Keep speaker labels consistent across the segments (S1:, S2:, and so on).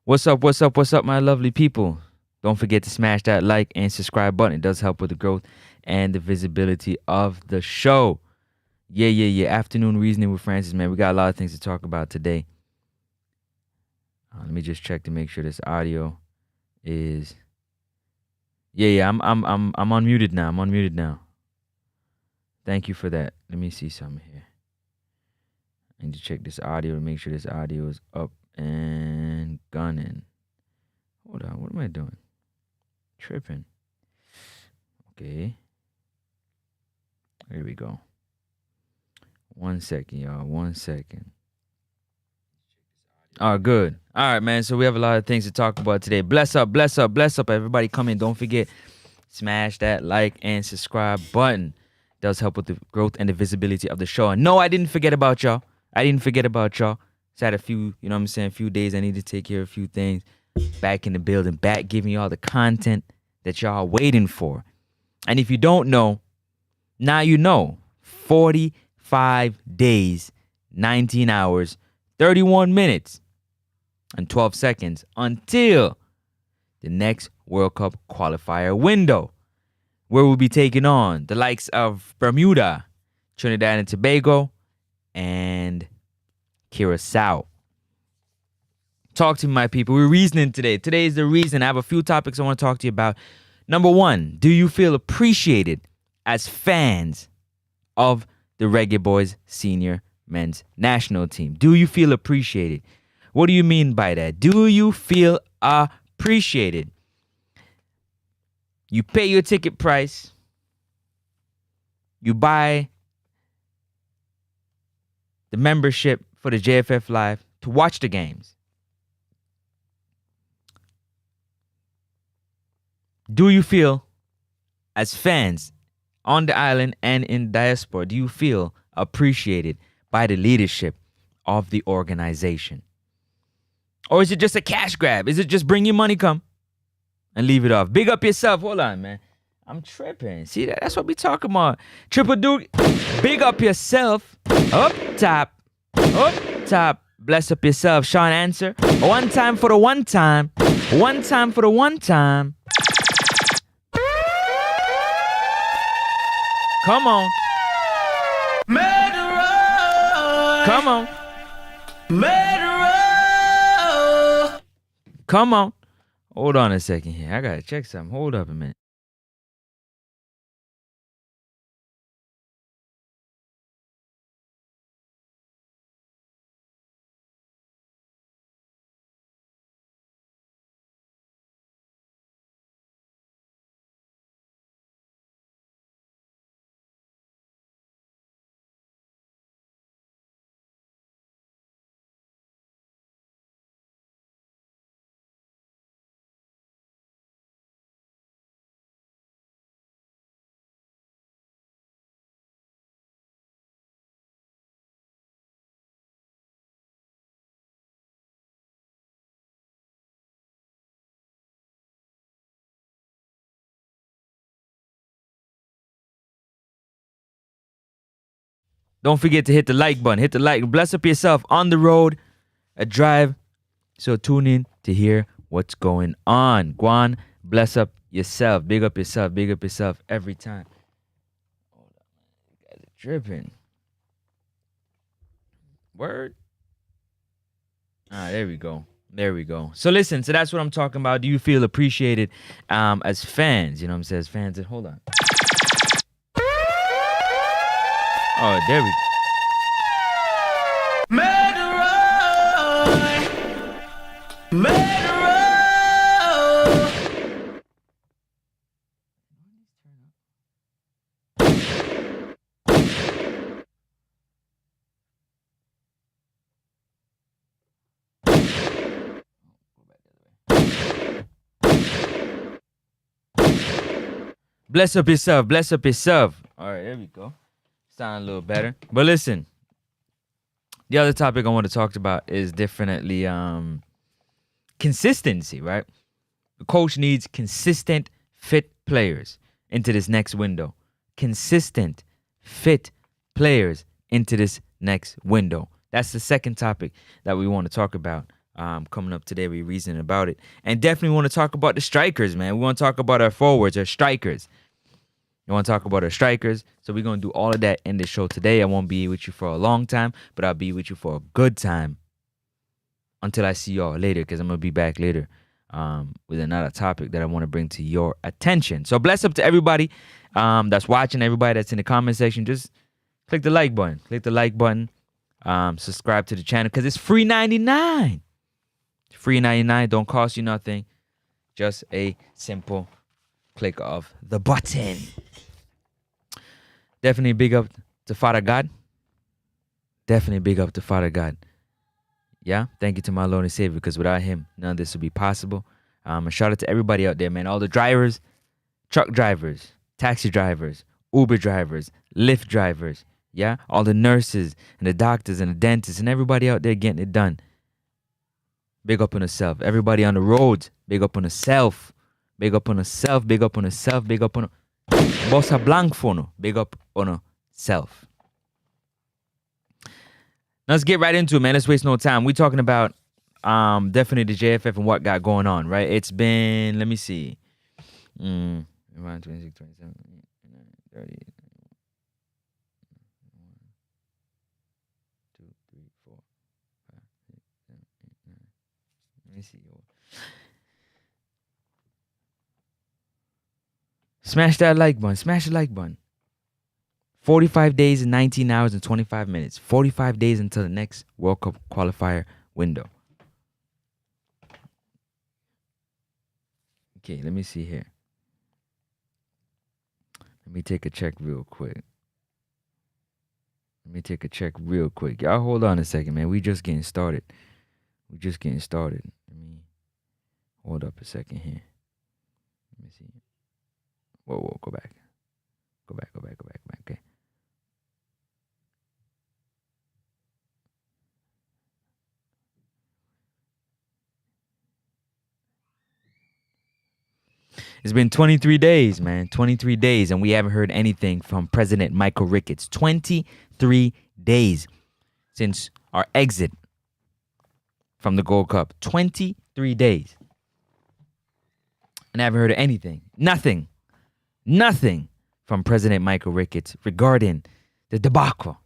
S1: What's up, my lovely people? Don't forget to smash that like and subscribe button. It does help with the growth and the visibility of the show. Yeah. Afternoon Reasoning with Francis, man. We got a lot of things to talk about today. Let me just check to make sure this audio is. Yeah. I'm unmuted now. I'm unmuted now. Thank you for that. Let me see something here. I need to check this audio to make sure this audio is up and gunning. Hold on, what am I doing? Tripping. Okay. Here we go. 1 second, y'all. 1 second. Oh, good. All right, man. So we have a lot of things to talk about today. Bless up. Everybody come in. Don't forget, smash that like and subscribe button. It does help with the growth and the visibility of the show. And no, I didn't forget about y'all. Just had a few, a few days I need to take care of a few things. Back in the building, back giving y'all the content that y'all are waiting for. And if you don't know, now you know. 45 days, 19 hours, 31 minutes, and 12 seconds until the next World Cup qualifier window, where we'll be taking on the likes of Bermuda, Trinidad and Tobago, and Curacao. Talk to me, my people. We're reasoning today. Today is the reason. I have a few topics I want to talk to you about. Number one, do you feel appreciated as fans of the Reggae Boys senior men's national team? Do you feel appreciated? What do you mean by that? Do you feel appreciated? You pay your ticket price. You buy the membership for the JFF Live to watch the games. Do you feel, as fans on the island and in diaspora, do you feel appreciated by the leadership of the organization? Or is it just a cash grab? Is it just bring your money, come, and leave it off? Big up yourself. Hold on, man. I'm tripping. See, that's what we talking about. Triple Duke, big up yourself. Up top. Bless up yourself. Sean Answer. One time for the one time. One time for the one time. Come on. Come on. Come on. Hold on a second here. I gotta check something. Hold up a minute. Don't forget to hit the like button. Hit the like. Bless up yourself on the road, a drive. So tune in to hear what's going on. Guan, bless up yourself. Big up yourself. Big up yourself every time. Hold on, man. You guys are tripping. Word. There we go. So listen, so that's what I'm talking about. Do you feel appreciated as fans? You know what I'm saying? As fans. Hold on. Oh, there we go. Bless up yourself. All right, there we go. Sound a little better. But listen, the other topic I want to talk about is definitely consistency, right? The coach needs consistent, fit players into this next window. Consistent, fit players into this next window. That's the second topic that we want to talk about coming up today. We're reasoning about it. And definitely want to talk about the strikers, man. We want to talk about our forwards, our strikers. You want to talk about our strikers. So we're going to do all of that in the show today. I won't be with you for a long time, but I'll be with you for a good time until I see y'all later, because I'm going to be back later with another topic that I want to bring to your attention. So bless up to everybody that's watching, everybody that's in the comment section. Just click the like button. Click the like button. Subscribe to the channel because it's free 99. Free 99. Don't cost you nothing. Just a simple click of the button. Definitely big up to Father God. Definitely big up to Father God. Yeah, thank you to my Lord and Savior, because without him, none of this would be possible. And shout out to everybody out there, man. All the drivers, truck drivers, taxi drivers, Uber drivers, Lyft drivers. Yeah, all the nurses and the doctors and the dentists and everybody out there getting it done. Big up on yourself. Everybody on the roads, big up on yourself. Big up on yourself, big up on yourself, big up on Bossa Blankfono, big up on yourself. Let's get right into it, man. Let's waste no time. We're talking about definitely the JFF and what got going on, right? It's been, let me see. 26, 27, 30. 2, 3, 4, 5, 6, 7, 8, 9. Let me see. Smash that like button. Smash the like button. 45 days and 19 hours and 25 minutes. 45 days until the next World Cup qualifier window. Okay, let me see here. Let me take a check real quick. Y'all hold on a second, man. We just getting started. Let me hold up a second here. Let me see. Whoa, go back. Okay. It's been 23 days, man. 23 days, and we haven't heard anything from President Michael Ricketts. 23 days since our exit from the Gold Cup. 23 days. And I haven't heard of anything. Nothing from President Michael Ricketts regarding the debacle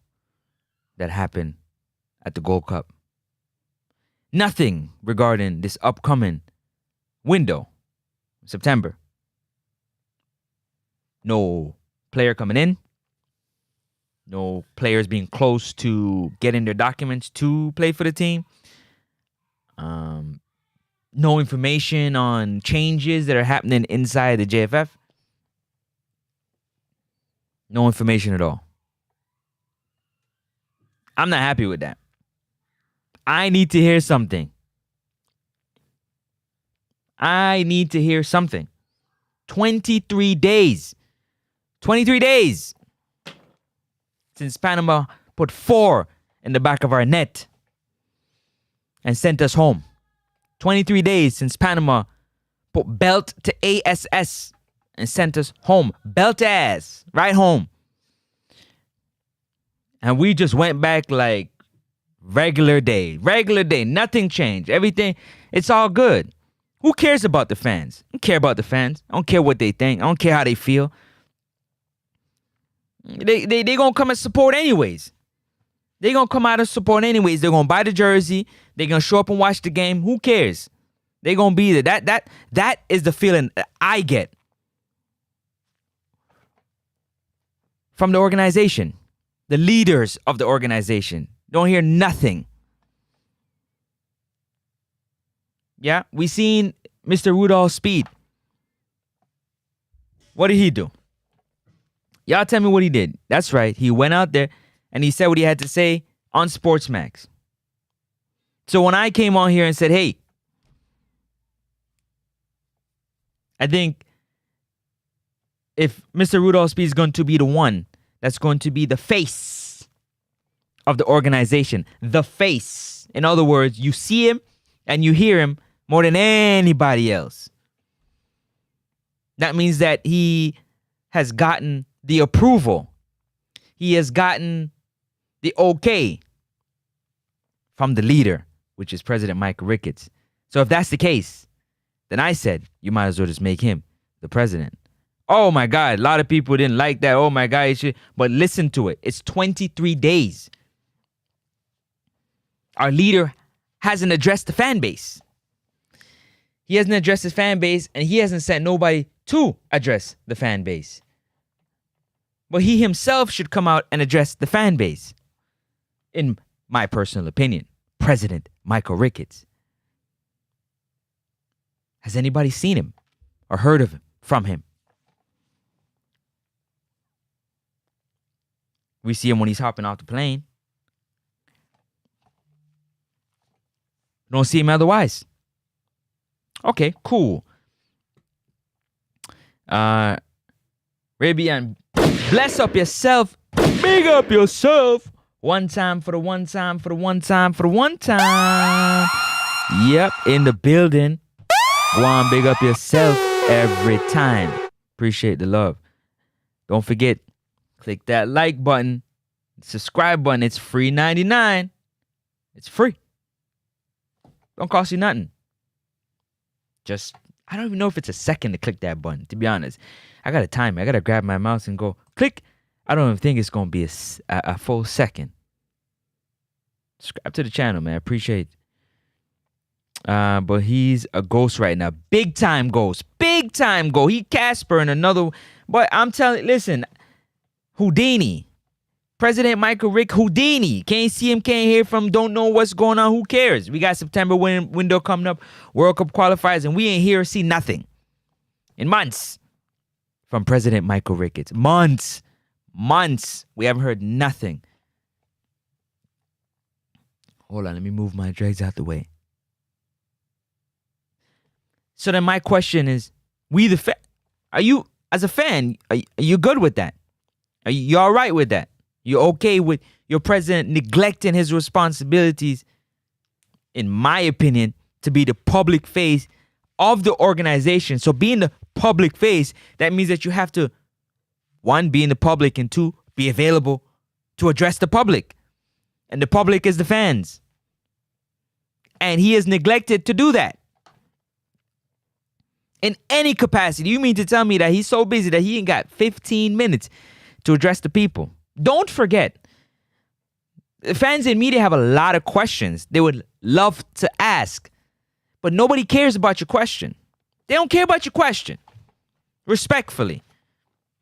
S1: that happened at the Gold Cup. Nothing regarding this upcoming window, September. No player coming in. No players being close to getting their documents to play for the team. No information on changes that are happening inside the JFF. No information at all. I'm not happy with that. I need to hear something. 23 days. 23 days since Panama put 4 in the back of our net and sent us home. 23 days since Panama put belt to ASS and sent us home. Belt ass. Right home. And we just went back like regular day. Nothing changed. Everything, it's all good. Who cares about the fans? I don't care about the fans. I don't care what they think. I don't care how they feel. They gonna come and support anyways. They gonna come out and support anyways. They're gonna buy the jersey. They're gonna show up and watch the game. Who cares? They gonna be there. That is the feeling I get from the organization. The leaders of the organization. Don't hear nothing. Yeah, we seen Mr. Rudolph Speed. What did he do? Y'all tell me what he did. That's right. He went out there and he said what he had to say on Sportsmax. So when I came on here and said, hey, I think if Mr. Rudolph Speed is going to be the one that's going to be the face of the organization, the face. In other words, you see him and you hear him more than anybody else. That means that he has gotten the approval. He has gotten the okay from the leader, which is President Michael Ricketts. So if that's the case, then I said you might as well just make him the president. Oh my God, a lot of people didn't like that. Oh my God, you should. But listen to it. It's 23 days. Our leader hasn't addressed the fan base. He hasn't addressed his fan base, and he hasn't sent nobody to address the fan base. But he himself should come out and address the fan base. In my personal opinion, President Michael Ricketts. Has anybody seen him or heard of him, from him? We see him when he's hopping off the plane. Don't see him otherwise. Okay, cool. Rabian, bless up yourself. Big up yourself. One time for the one time for the one time for the one time. Yep, in the building. Go on, big up yourself every time. Appreciate the love. Don't forget, click that like button, subscribe button. It's free 99. It's free. Don't cost you nothing. Just, I don't even know if it's a second to click that button, to be honest. I got to time it. I got to grab my mouse and go click. I don't even think it's going to be a full second. Subscribe to the channel, man. I appreciate it. But he's a ghost right now. Big time ghost. Big time ghost. He Casper and another. But I'm telling, listen, Houdini. President Michael Rick Houdini. Can't see him, can't hear from him, don't know what's going on. Who cares? We got September window coming up, World Cup qualifiers, and we ain't here to see nothing. In months. From President Michael Ricketts. Months. We haven't heard nothing. Hold on, let me move my dregs out the way. So then my question is, are you, as a fan, are you good with that? Are you all right with that? You okay with your president neglecting his responsibilities, in my opinion, to be the public face of the organization? So being the public face, that means that you have to, one, be in the public, and two, be available to address the public. And the public is the fans. And he is neglected to do that. In any capacity. You mean to tell me that he's so busy that he ain't got 15 minutes to address the people? Don't forget, fans and media have a lot of questions they would love to ask, but nobody cares about your question. They don't care about your question. Respectfully.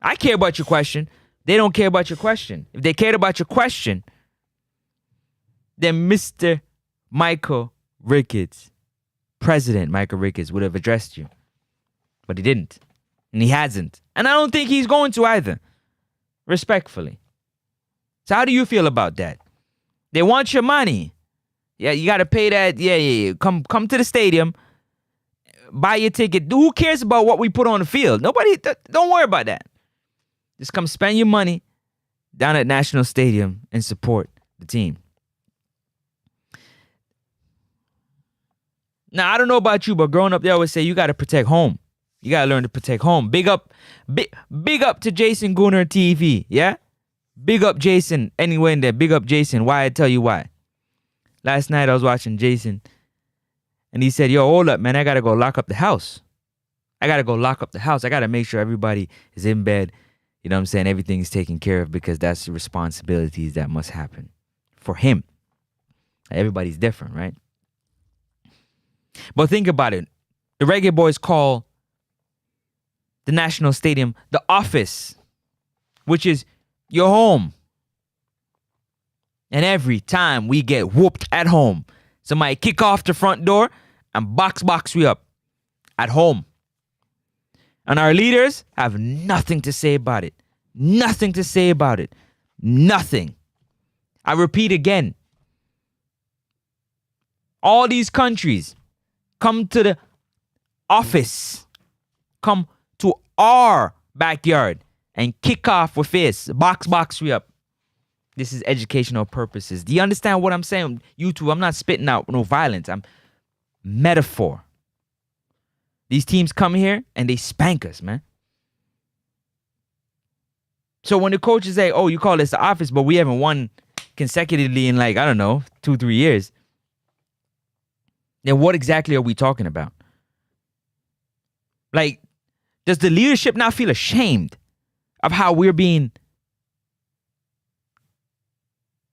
S1: I care about your question. They don't care about your question. If they cared about your question, then Mr. Michael Ricketts, President Michael Ricketts, would have addressed you. But he didn't. And he hasn't. And I don't think he's going to either. Respectfully. So how do you feel about that? They want your money. Yeah, you got to pay that. Yeah. Come to the stadium. Buy your ticket. Who cares about what we put on the field? Nobody, don't worry about that. Just come spend your money down at National Stadium and support the team. Now, I don't know about you, but growing up, they always say you got to protect home. You got to learn to protect home. Big up to Jason Gooner TV, yeah? Big up Jason, anywhere in there. Big up Jason. Why? I tell you why. Last night I was watching Jason, and he said, yo, hold up, man. I got to go lock up the house. I got to make sure everybody is in bed. You know what I'm saying? Everything's taken care of, because that's the responsibilities that must happen for him. Everybody's different, right? But think about it. The Reggae Boys call the National Stadium the office, which is your home. And every time we get whooped at home, somebody kick off the front door and box we up at home. And our leaders have nothing to say about it. Nothing to say about it. Nothing. I repeat again. All these countries come to the office. Come to our backyard and kick off with this. Box we up. This is educational purposes. Do you understand what I'm saying? YouTube, I'm not spitting out no violence. I'm metaphor. These teams come here and they spank us, man. So when the coaches say, oh, you call this the office, but we haven't won consecutively in, like, I don't know, 2-3 years. then what exactly are we talking about? Like, does the leadership not feel ashamed of how we're being,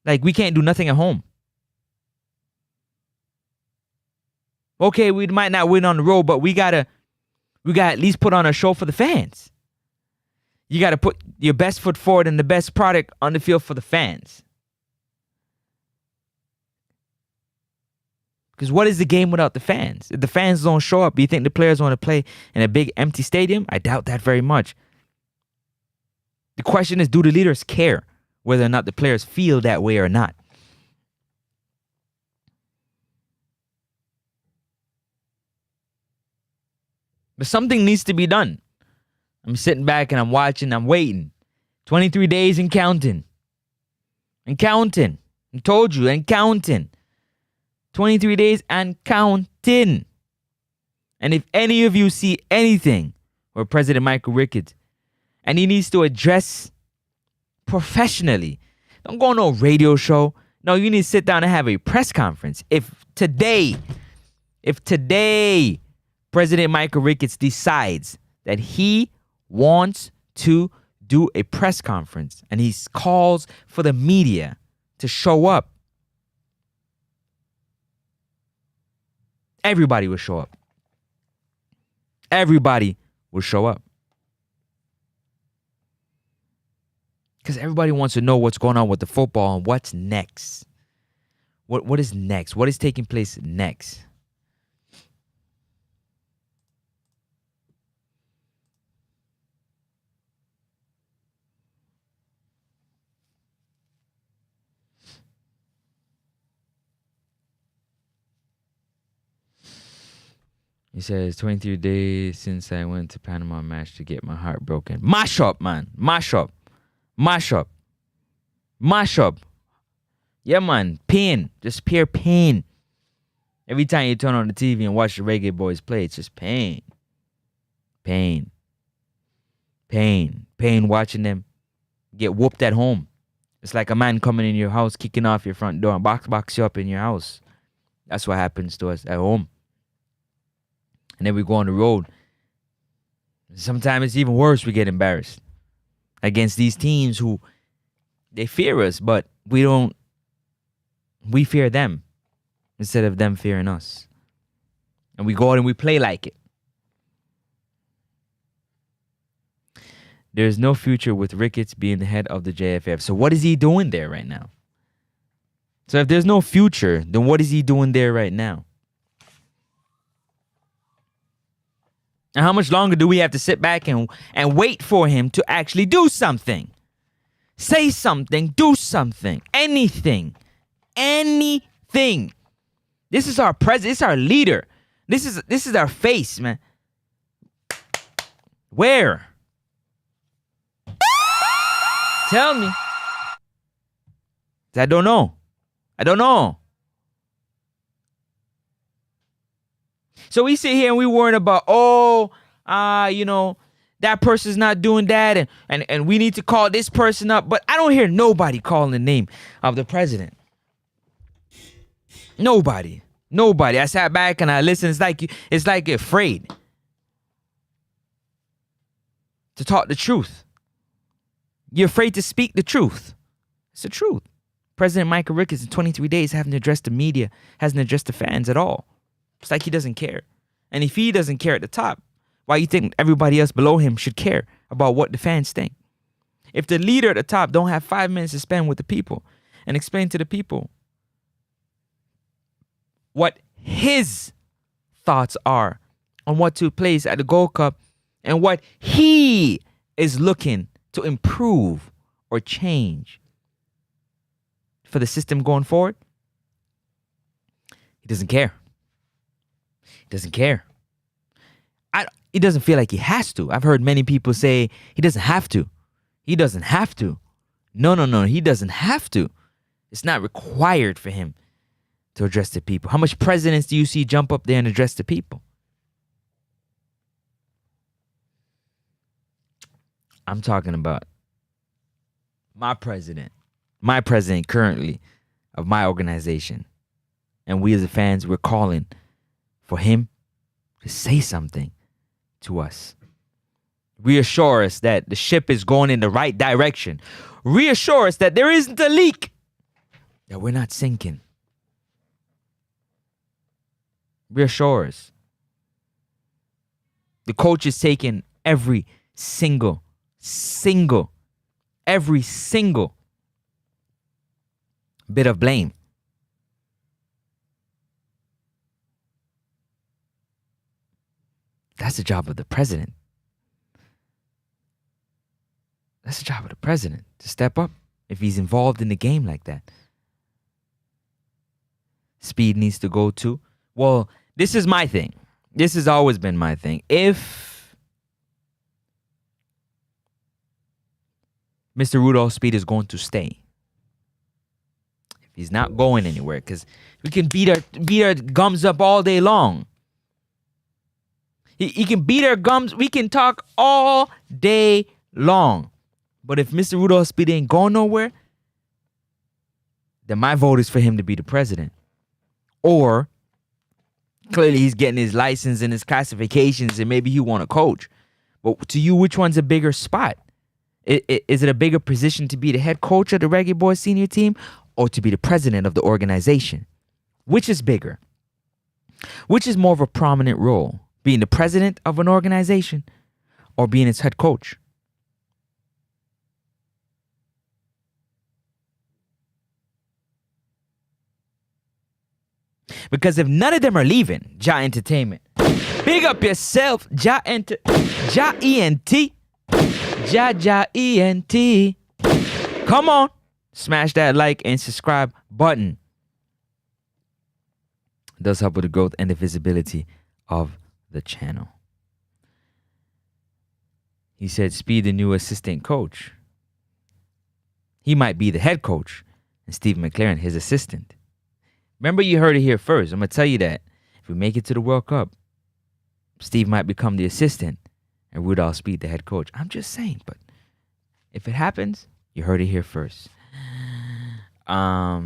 S1: like, we can't do nothing at home? Okay, we might not win on the road, but we gotta at least put on a show for the fans. You gotta put your best foot forward and the best product on the field for the fans. Because what is the game without the fans? If the fans don't show up, do you think the players want to play in a big empty stadium? I doubt that very much. The question is, do the leaders care whether or not the players feel that way or not? But something needs to be done. I'm sitting back and I'm watching, I'm waiting. 23 days and counting. And counting. I told you, and counting. 23 days and counting. And if any of you see anything with President Michael Ricketts, and he needs to address professionally, don't go on no radio show. No, you need to sit down and have a press conference. If today President Michael Ricketts decides that he wants to do a press conference and he calls for the media to show up, everybody will show up. Everybody will show up. Because everybody wants to know what's going on with the football and what's next. What is next? What is taking place next? He says, 23 days since I went to Panama match to get my heart broken. Mash up, man. Mash up. Mash up. Mash up. Yeah, man. Pain. Just pure pain. Every time you turn on the TV and watch the Reggae Boys play, it's just pain. Pain. Pain. Pain watching them get whooped at home. It's like a man coming in your house, kicking off your front door and box you up in your house. That's what happens to us at home. And then we go on the road. Sometimes it's even worse. We get embarrassed against these teams who they fear us, but we don't. We fear them instead of them fearing us. And we go out and we play like it. There's no future with Ricketts being the head of the JFF. So what is he doing there right now? So if there's no future, then what is he doing there right now? And how much longer do we have to sit back and wait for him to actually do something? Say something, do something, anything. Anything. This is our president, this is our leader. This is our face, man. Where? Tell me. I don't know. I don't know. So we sit here and we worrying about, that person's not doing that and we need to call this person up. But I don't hear nobody calling the name of the president. Nobody. I sat back and I listened. It's like you're afraid to talk the truth. You're afraid to speak the truth. It's the truth. President Michael Ricketts in 23 days hasn't addressed the media, hasn't addressed the fans at all. It's like he doesn't care. And if he doesn't care at the top, why you think everybody else below him should care about what the fans think? If the leader at the top don't have 5 minutes to spend with the people and explain to the people what his thoughts are on what took place at the Gold Cup and what he is looking to improve or change for the system going forward, he doesn't care. He doesn't care. He doesn't feel like he has to. I've heard many people say he doesn't have to. He doesn't have to. No. He doesn't have to. It's not required for him to address the people. How much presidents do you see jump up there and address the people? I'm talking about my president currently of my organization. And we as the fans, we're calling for him to say something to us. Reassure us that the ship is going in the right direction. Reassure us that there isn't a leak, that we're not sinking. Reassure us. The coach is taking every single bit of blame. That's the job of the president. That's the job of the president, to step up if he's involved in the game like that. Speed needs to go too. Well, this is my thing. This has always been my thing. If Mr. Rudolph Speed is going to stay, if he's not going anywhere, because we can beat our gums up all day long. He can beat our gums. We can talk all day long. But if Mr. Rudolph Speed ain't going nowhere, then my vote is for him to be the president. Or clearly he's getting his license and his classifications and maybe he want to coach. But to you, which one's a bigger spot? Is it a bigger position to be the head coach of the Reggae Boys senior team or to be the president of the organization? Which is bigger? Which is more of a prominent role? Being the president of an organization or being its head coach? Because if none of them are leaving Ja Entertainment, big up yourself, Ja ENT. Ja ENT. Come on, smash that like and subscribe button. It does help with the growth and the visibility of the channel. He said Speed, the new assistant coach. He might be the head coach and Steve Mcclaren his assistant. Remember, you heard it here first. I'm going to tell you that if we make it to the World Cup, Steve might become the assistant and Rudolph Speed the head coach. I'm just saying, but if it happens, you heard it here first. Let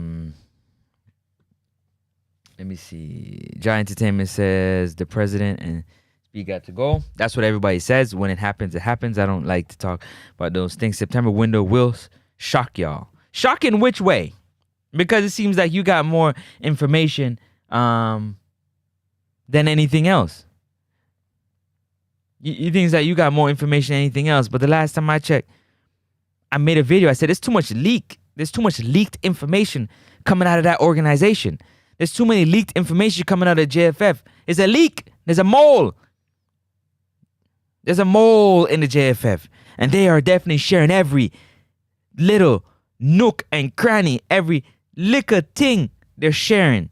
S1: me see. Giant Entertainment says the president and Speed got to go. That's what everybody says. When it happens, it happens. I don't like to talk about those things. September window will shock y'all. Shock in which way? Because it seems like you got more information than anything else. You think that you got more information than anything else. But the last time I checked, I made a video. I said, there's too much leak. There's too much leaked information coming out of that organization. There's too many leaked information coming out of JFF. It's a leak. There's a mole. There's a mole in the JFF. And they are definitely sharing every little nook and cranny, every liquor thing they're sharing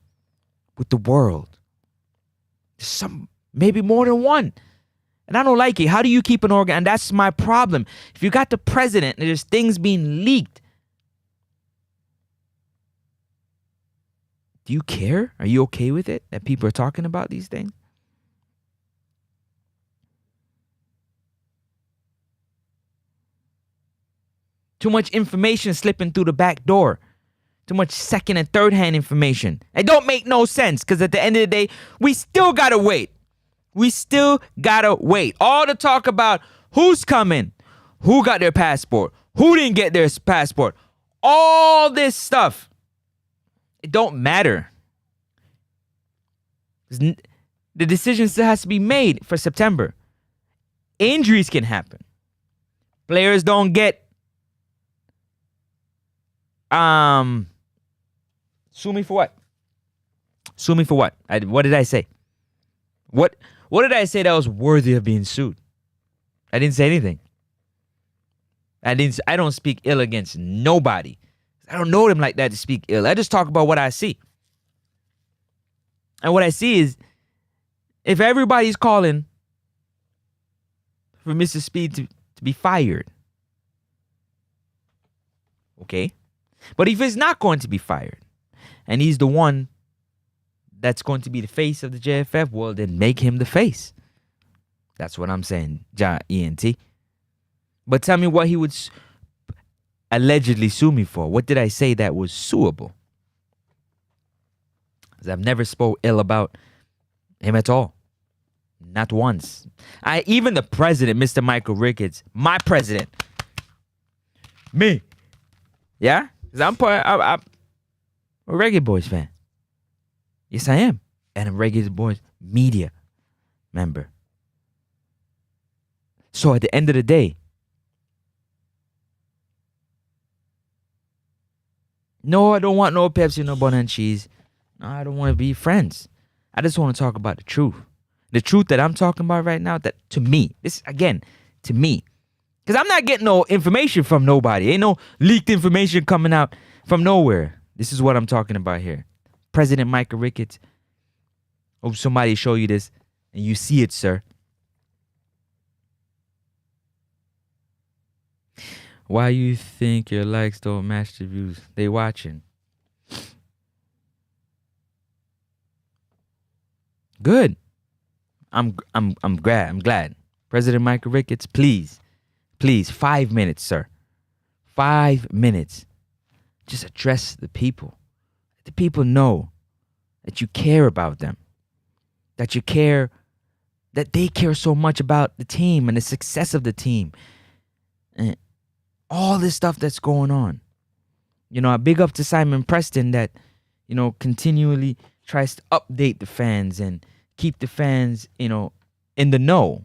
S1: with the world. Some, maybe more than one. And I don't like it. How do you keep an organ? And that's my problem. If you got the president and there's things being leaked, do you care? Are you okay with it that people are talking about these things? Too much information slipping through the back door. Too much second and third hand information. It don't make no sense because at the end of the day, we still got to wait. We still got to wait. All the talk about who's coming, who got their passport, who didn't get their passport, all this stuff. It don't matter. The decision still has to be made for September. Injuries can happen. Players don't get sue me for what? Sue me for what? What did I say? What did I say that was worthy of being sued? I didn't say anything. I don't speak ill against nobody. I don't know them like that to speak ill. I just talk about what I see. And what I see is if everybody's calling for Mr. Speed to be fired, okay? But if he's not going to be fired and he's the one that's going to be the face of the JFF, well, then make him the face. That's what I'm saying, Ja ENT. But tell me what he would allegedly sue me for. What did I say that was suable? Because I've never spoke ill about Him at all. Not once. Even the president, Mr. Michael Ricketts, my president. Me. Yeah? Because I'm a Reggae Boys fan. Yes, I am. And a Reggae Boys media member. So at the end of the day, no, I don't want no Pepsi, no bun and cheese. No, I don't want to be friends. I just want to talk about the truth. The truth that I'm talking about right now, that to me, this again, to me. Because I'm not getting no information from nobody. Ain't no leaked information coming out from nowhere. This is what I'm talking about here. President Michael Ricketts. Hope somebody show you this and you see it, sir. Why you think your likes don't match the views? They watching. Good. I'm glad. President Michael Ricketts, please, 5 minutes, sir. 5 minutes. Just address the people. Let the people know that you care about them. That you care, that they care so much about the team and the success of the team. And all this stuff that's going on. You know, a big up to Simon Preston that, you know, continually tries to update the fans and keep the fans, you know, in the know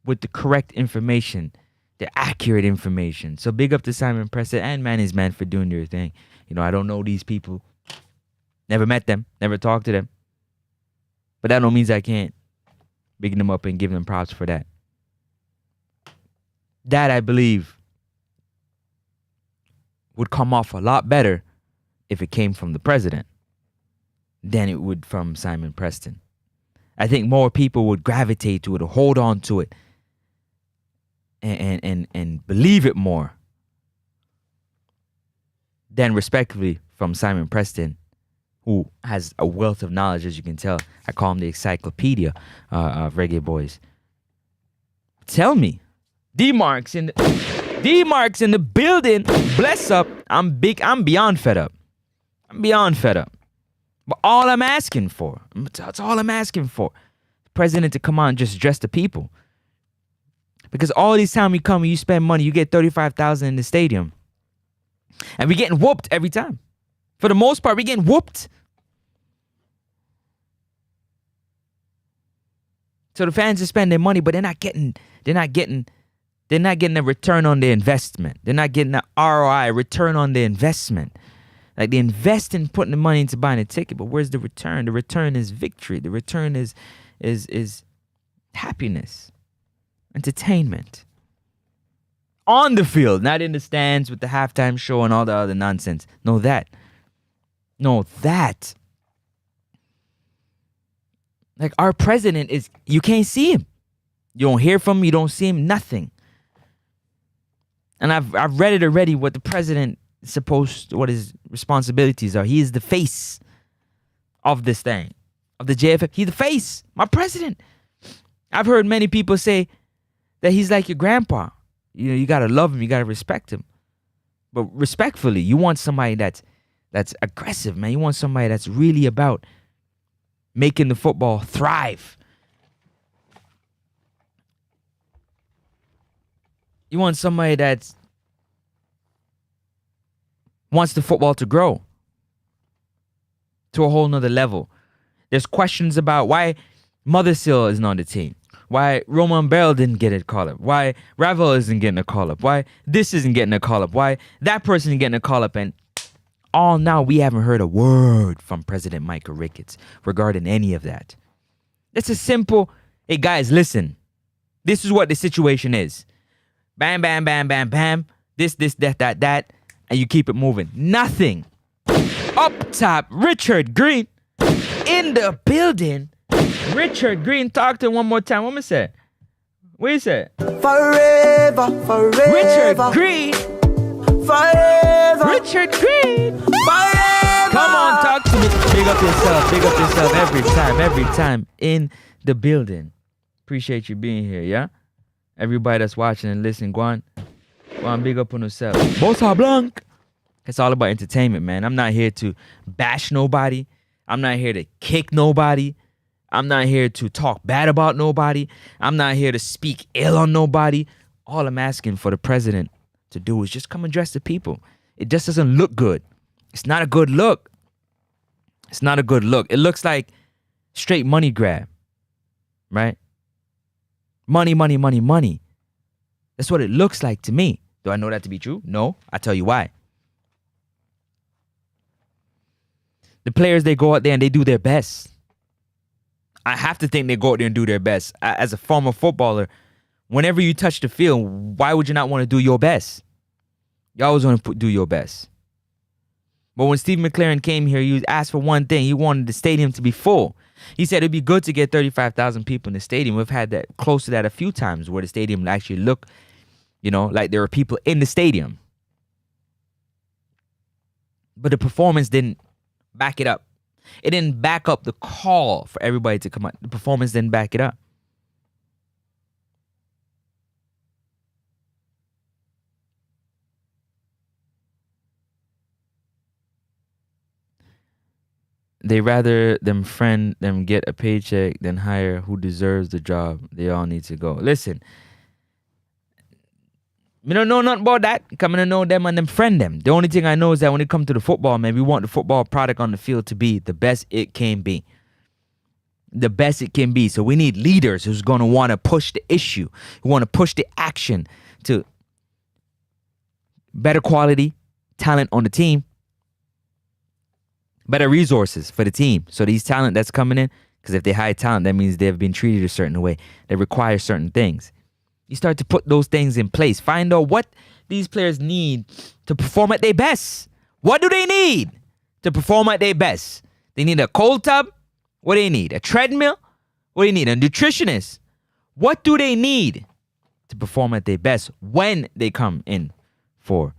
S1: with the correct information, the accurate information. So big up to Simon Preston and Man is Man for doing their thing. You know, I don't know these people. Never met them. Never talked to them. But that don't mean I can't big them up and give them props for that. That, I believe, would come off a lot better if it came from the president than it would from Simon Preston. I think more people would gravitate to it or hold on to it and believe it more than respectively from Simon Preston, who has a wealth of knowledge, as you can tell. I call him the encyclopedia of Reggae Boys. Tell me, D-Marks in the building. Bless up. I'm beyond fed up. But all I'm asking for, that's all I'm asking for, the president to come on and just address the people. Because all these time you come and you spend money, you get $35,000 in the stadium. And we're getting whooped every time. For the most part, we're getting whooped. So the fans are spending their money, but they're not getting a return on their investment. They're not getting an ROI, return on their investment. Like they invest in putting the money into buying a ticket, but where's the return? The return is victory. The return is happiness, entertainment. On the field, not in the stands with the halftime show and all the other nonsense. No, that. Like our president is, you can't see him. You don't hear from him, you don't see him, nothing. And I've read it already what the president is what his responsibilities are. He is the face of this thing, of the JFF. He's the face, my president. I've heard many people say that he's like your grandpa. You know, you gotta love him, you gotta respect him. But respectfully, you want somebody that's aggressive, man. You want somebody that's really about making the football thrive. You want somebody that wants the football to grow to a whole nother level. There's questions about why Mothersill isn't on the team. Why Roman Bell didn't get a call-up. Why Ravel isn't getting a call-up. Why this isn't getting a call-up. Why that person isn't getting a call-up. And all now we haven't heard a word from President Michael Ricketts regarding any of that. It's a simple, hey guys, listen. This is what the situation is. Bam, bam, bam, bam, bam. This, that. And you keep it moving. Nothing. Up top, Richard Green in the building. Richard Green, talk to him one more time. What me say? What you say?
S2: Forever.
S1: Richard Green.
S2: Forever.
S1: Richard Green.
S2: Forever.
S1: Come on, talk to me. Big up yourself every time in the building. Appreciate you being here, yeah? Everybody that's watching and listening, go on, big up on yourself. Bossa Blanc. It's all about entertainment, man. I'm not here to bash nobody. I'm not here to kick nobody. I'm not here to talk bad about nobody. I'm not here to speak ill on nobody. All I'm asking for the president to do is just come address the people. It just doesn't look good. It's not a good look. It's not a good look. It looks like straight money grab, right? Money, money, money, money. That's what it looks like to me. Do I know that to be true? No. I'll tell you why. The players, they go out there and they do their best. I have to think they go out there and do their best. As a former footballer, whenever you touch the field, why would you not want to do your best? You always want to do your best. But when Steve Mcclaren came here, he asked for one thing. He wanted the stadium to be full. He said it'd be good to get 35,000 people in the stadium. We've had that close to that a few times where the stadium actually looked, like there were people in the stadium. But the performance didn't back it up. It didn't back up the call for everybody to come out. The performance didn't back it up. They rather them get a paycheck than hire who deserves the job. They all need to go. Listen, me don't know nothing about that. Coming to know them and them friend them. The only thing I know is that when it comes to the football, man, we want the football product on the field to be the best it can be. The best it can be. So we need leaders who's going to want to push the issue, who want to push the action to better quality, talent on the team, better resources for the team. So these talent that's coming in, because if they hire talent, that means they've been treated a certain way. They require certain things. You start to put those things in place. Find out what these players need to perform at their best. What do they need to perform at their best? They need a cold tub. What do they need? A treadmill? What do they need? A nutritionist? What do they need to perform at their best when they come in for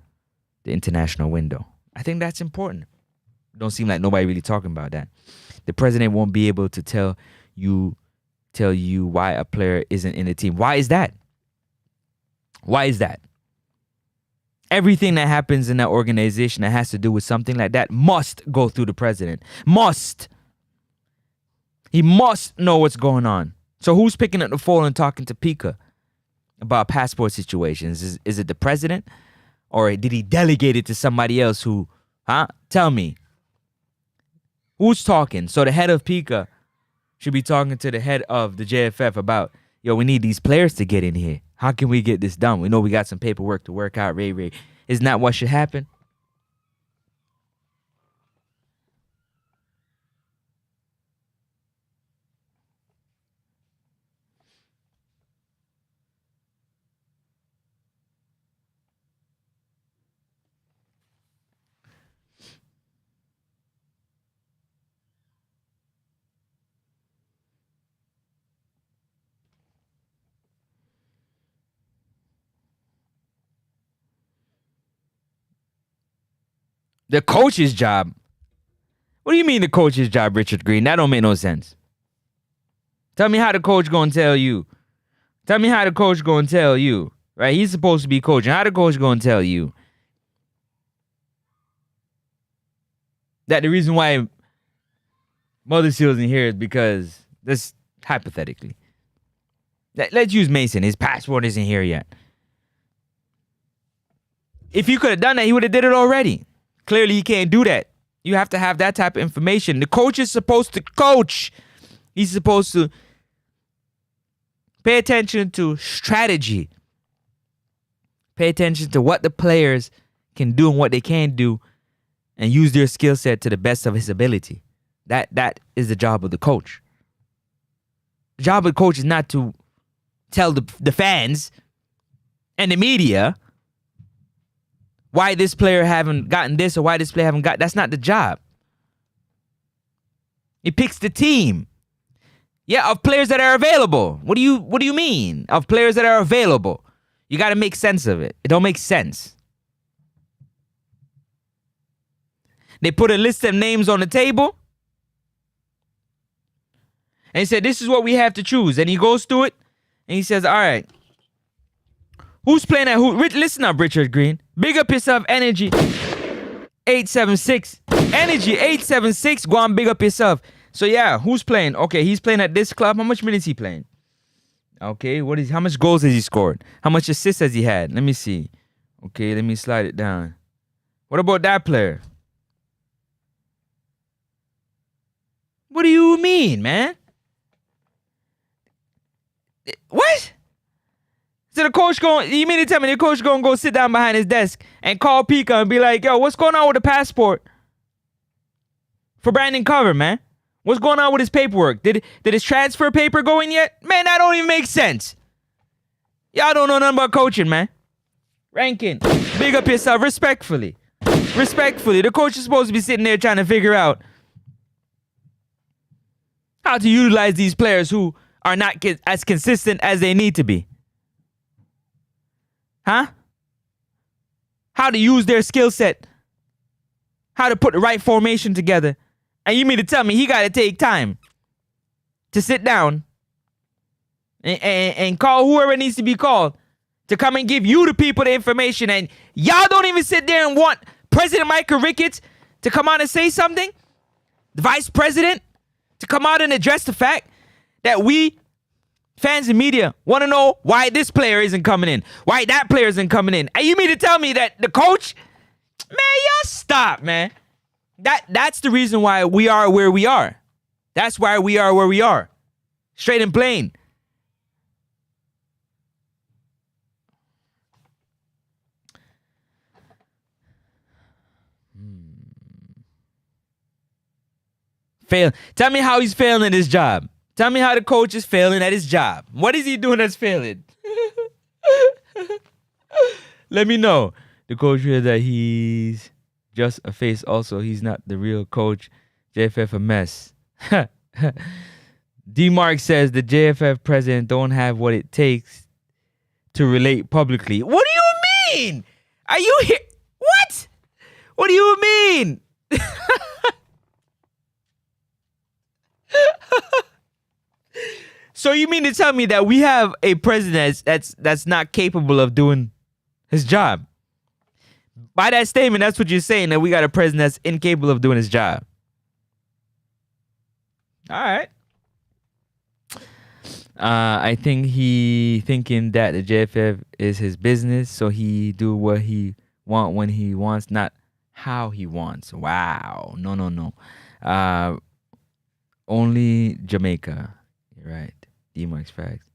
S1: the international window? I think that's important. Don't seem like nobody really talking about that. The president won't be able to tell you why a player isn't in the team. Why is that? Why is that? Everything that happens in that organization that has to do with something like that must go through the president. Must. He must know what's going on. So who's picking up the phone and talking to Pika about passport situations? Is it the president? Or did he delegate it to somebody else who, Tell me. Who's talking? So the head of Pika should be talking to the head of the JFF about, we need these players to get in here. How can we get this done? We know we got some paperwork to work out, Ray. Isn't that what should happen? The coach's job? What do you mean the coach's job, Richard Green? That don't make no sense. Tell me how the coach gonna tell you. Tell me how the coach gonna tell you. Right? He's supposed to be coaching. How the coach gonna tell you that the reason why Mother Seal isn't here is because this, hypothetically. Let's use Mason. His passport isn't here yet. If he could have done that, he would have did it already. Clearly, he can't do that. You have to have that type of information. The coach is supposed to coach. He's supposed to pay attention to strategy. Pay attention to what the players can do and what they can't do, and use their skill set to the best of his ability. That is the job of the coach. The job of the coach is not to tell the fans and the media why this player haven't gotten this or why this player haven't got. That's not the job. He picks the team. Yeah, of players that are available. What do you mean? Of players that are available. You got to make sense of it. It don't make sense. They put a list of names on the table. And he said, this is what we have to choose. And he goes through it. And he says, all right. Who's playing at who? Listen up, Richard Green. Big up yourself, Energy 876. Energy 876. Go on, big up yourself. So yeah, who's playing? Okay, he's playing at this club. How much minutes he playing? Okay, how much goals has he scored? How much assists has he had? Let me see. Okay, let me slide it down. What about that player? What do you mean, man? What? So the coach you mean to tell me the coach gonna go sit down behind his desk and call Pika and be like, yo, what's going on with the passport for Brandon Cover, man? What's going on with his paperwork? Did his transfer paper go in yet? Man, that don't even make sense. Y'all don't know nothing about coaching, man. Rankin, big up yourself respectfully. Respectfully, the coach is supposed to be sitting there trying to figure out how to utilize these players who are not as consistent as they need to be. Huh? How to use their skill set. How to put the right formation together. And you mean to tell me he got to take time to sit down and call whoever needs to be called to come and give you the people the information, and y'all don't even sit there and want President Michael Ricketts to come out and say something? The vice president to come out and address the fact that we, fans and media, want to know why this player isn't coming in, why that player isn't coming in. And you mean to tell me that the coach, man, y'all stop, man. That's the reason why we are where we are. That's why we are where we are. Straight and plain. Fail. Tell me how he's failing at his job. Tell me how the coach is failing at his job. What is he doing that's failing? Let me know. The coach said that he's just a face also. He's not the real coach. JFF a mess. D-Mark says the JFF president don't have what it takes to relate publicly. What do you mean? Are you here? What? What do you mean? So you mean to tell me that we have a president that's not capable of doing his job? By that statement, that's what you're saying, that we got a president that's incapable of doing his job. All right. I think he thinking that the JFF is his business, so he do what he want when he wants, not how he wants. Wow. No. Only Jamaica. You're right. D-Mark's facts.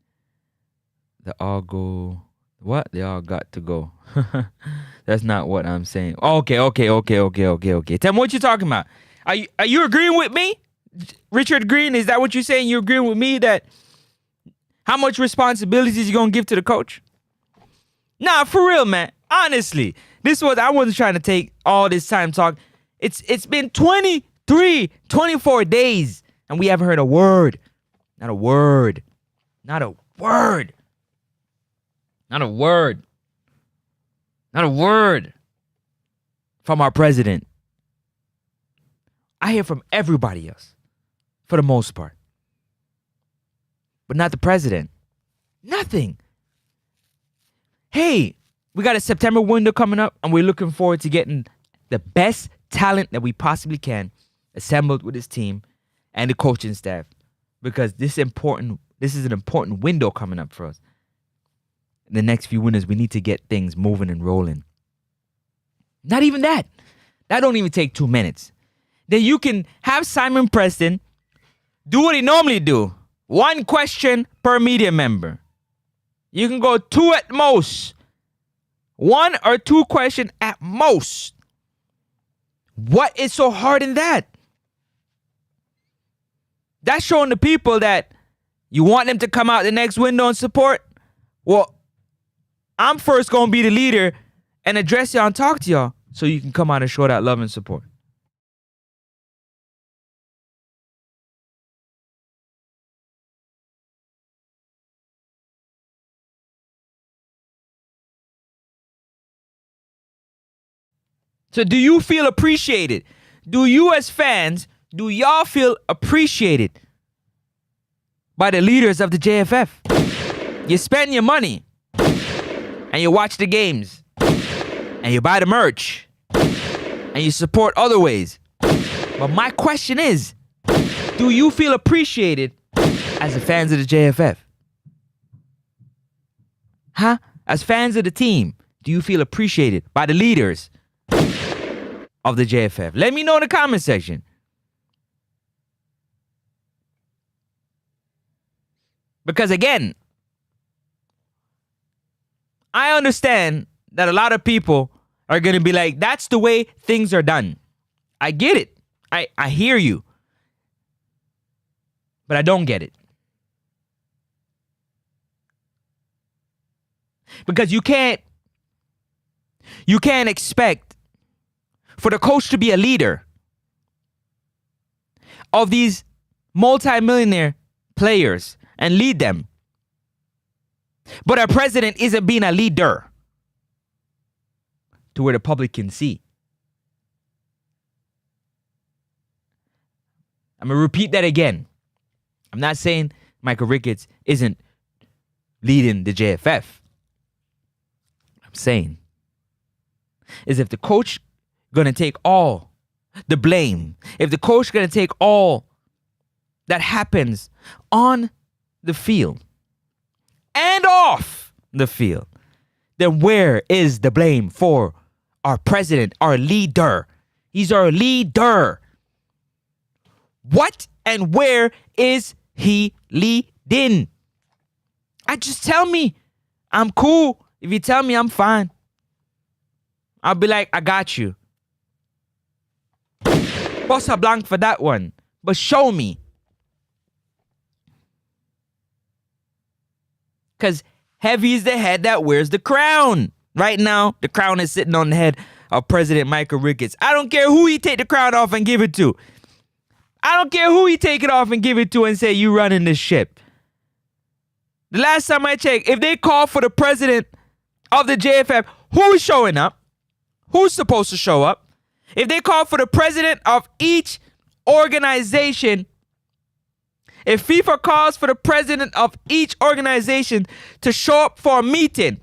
S1: They all go. What? They all got to go. That's not what I'm saying. Okay. Tell me what you're talking about. Are you agreeing with me? Richard Green, is that what you're saying? You're agreeing with me that how much responsibilities you gonna give to the coach? Nah, for real, man. Honestly, I wasn't trying to take all this time talk. It's been 24 days and we haven't heard a word. Not a word. Not a word. Not a word. Not a word from our president. I hear from everybody else, for the most part. But not the president. Nothing. Hey, we got a September window coming up, and we're looking forward to getting the best talent that we possibly can assembled with this team and the coaching staff. Because this is an important window coming up for us. In the next few winters, we need to get things moving and rolling. Not even that. That don't even take 2 minutes. Then you can have Simon Preston do what he normally do. 1 question per media member. You can go 2 at most. 1 or 2 questions at most. What is so hard in that? That's showing the people that you want them to come out the next window and support. Well, I'm first going to be the leader and address y'all and talk to y'all so you can come out and show that love and support. So do you feel appreciated? Do you as fans, do y'all feel appreciated by the leaders of the JFF? You spend your money and you watch the games and you buy the merch and you support other ways. But my question is, Do you feel appreciated as the fans of the JFF? Huh? As fans of the team, do you feel appreciated by the leaders of the JFF? Let me know in the comment section. Because again, I understand that a lot of people are going to be like, that's the way things are done. I get it. I hear you. But I don't get it. Because you can't expect for the coach to be a leader of these multi-millionaire players and lead them. But our president isn't being a leader to where the public can see. I'm going to repeat that again. I'm not saying Michael Ricketts isn't leading the JFF. I'm saying is if the coach going to take all the blame, if the coach going to take all that happens on the field and off the field, then where is the blame for our president, our leader? He's our leader. What and where is he leading? Just tell me. I'm cool. If you tell me, I'm fine. I'll be like, I got you. Bossa blanc for that one. But show me. Because heavy is the head that wears the crown. Right now, the crown is sitting on the head of President Michael Ricketts. I don't care who he take the crown off and give it to. I don't care who he take it off and give it to and say, you running this ship. The last time I checked, if they call for the president of the JFF, who's showing up? Who's supposed to show up? If they call for the president of each organization, if FIFA calls for the president of each organization to show up for a meeting,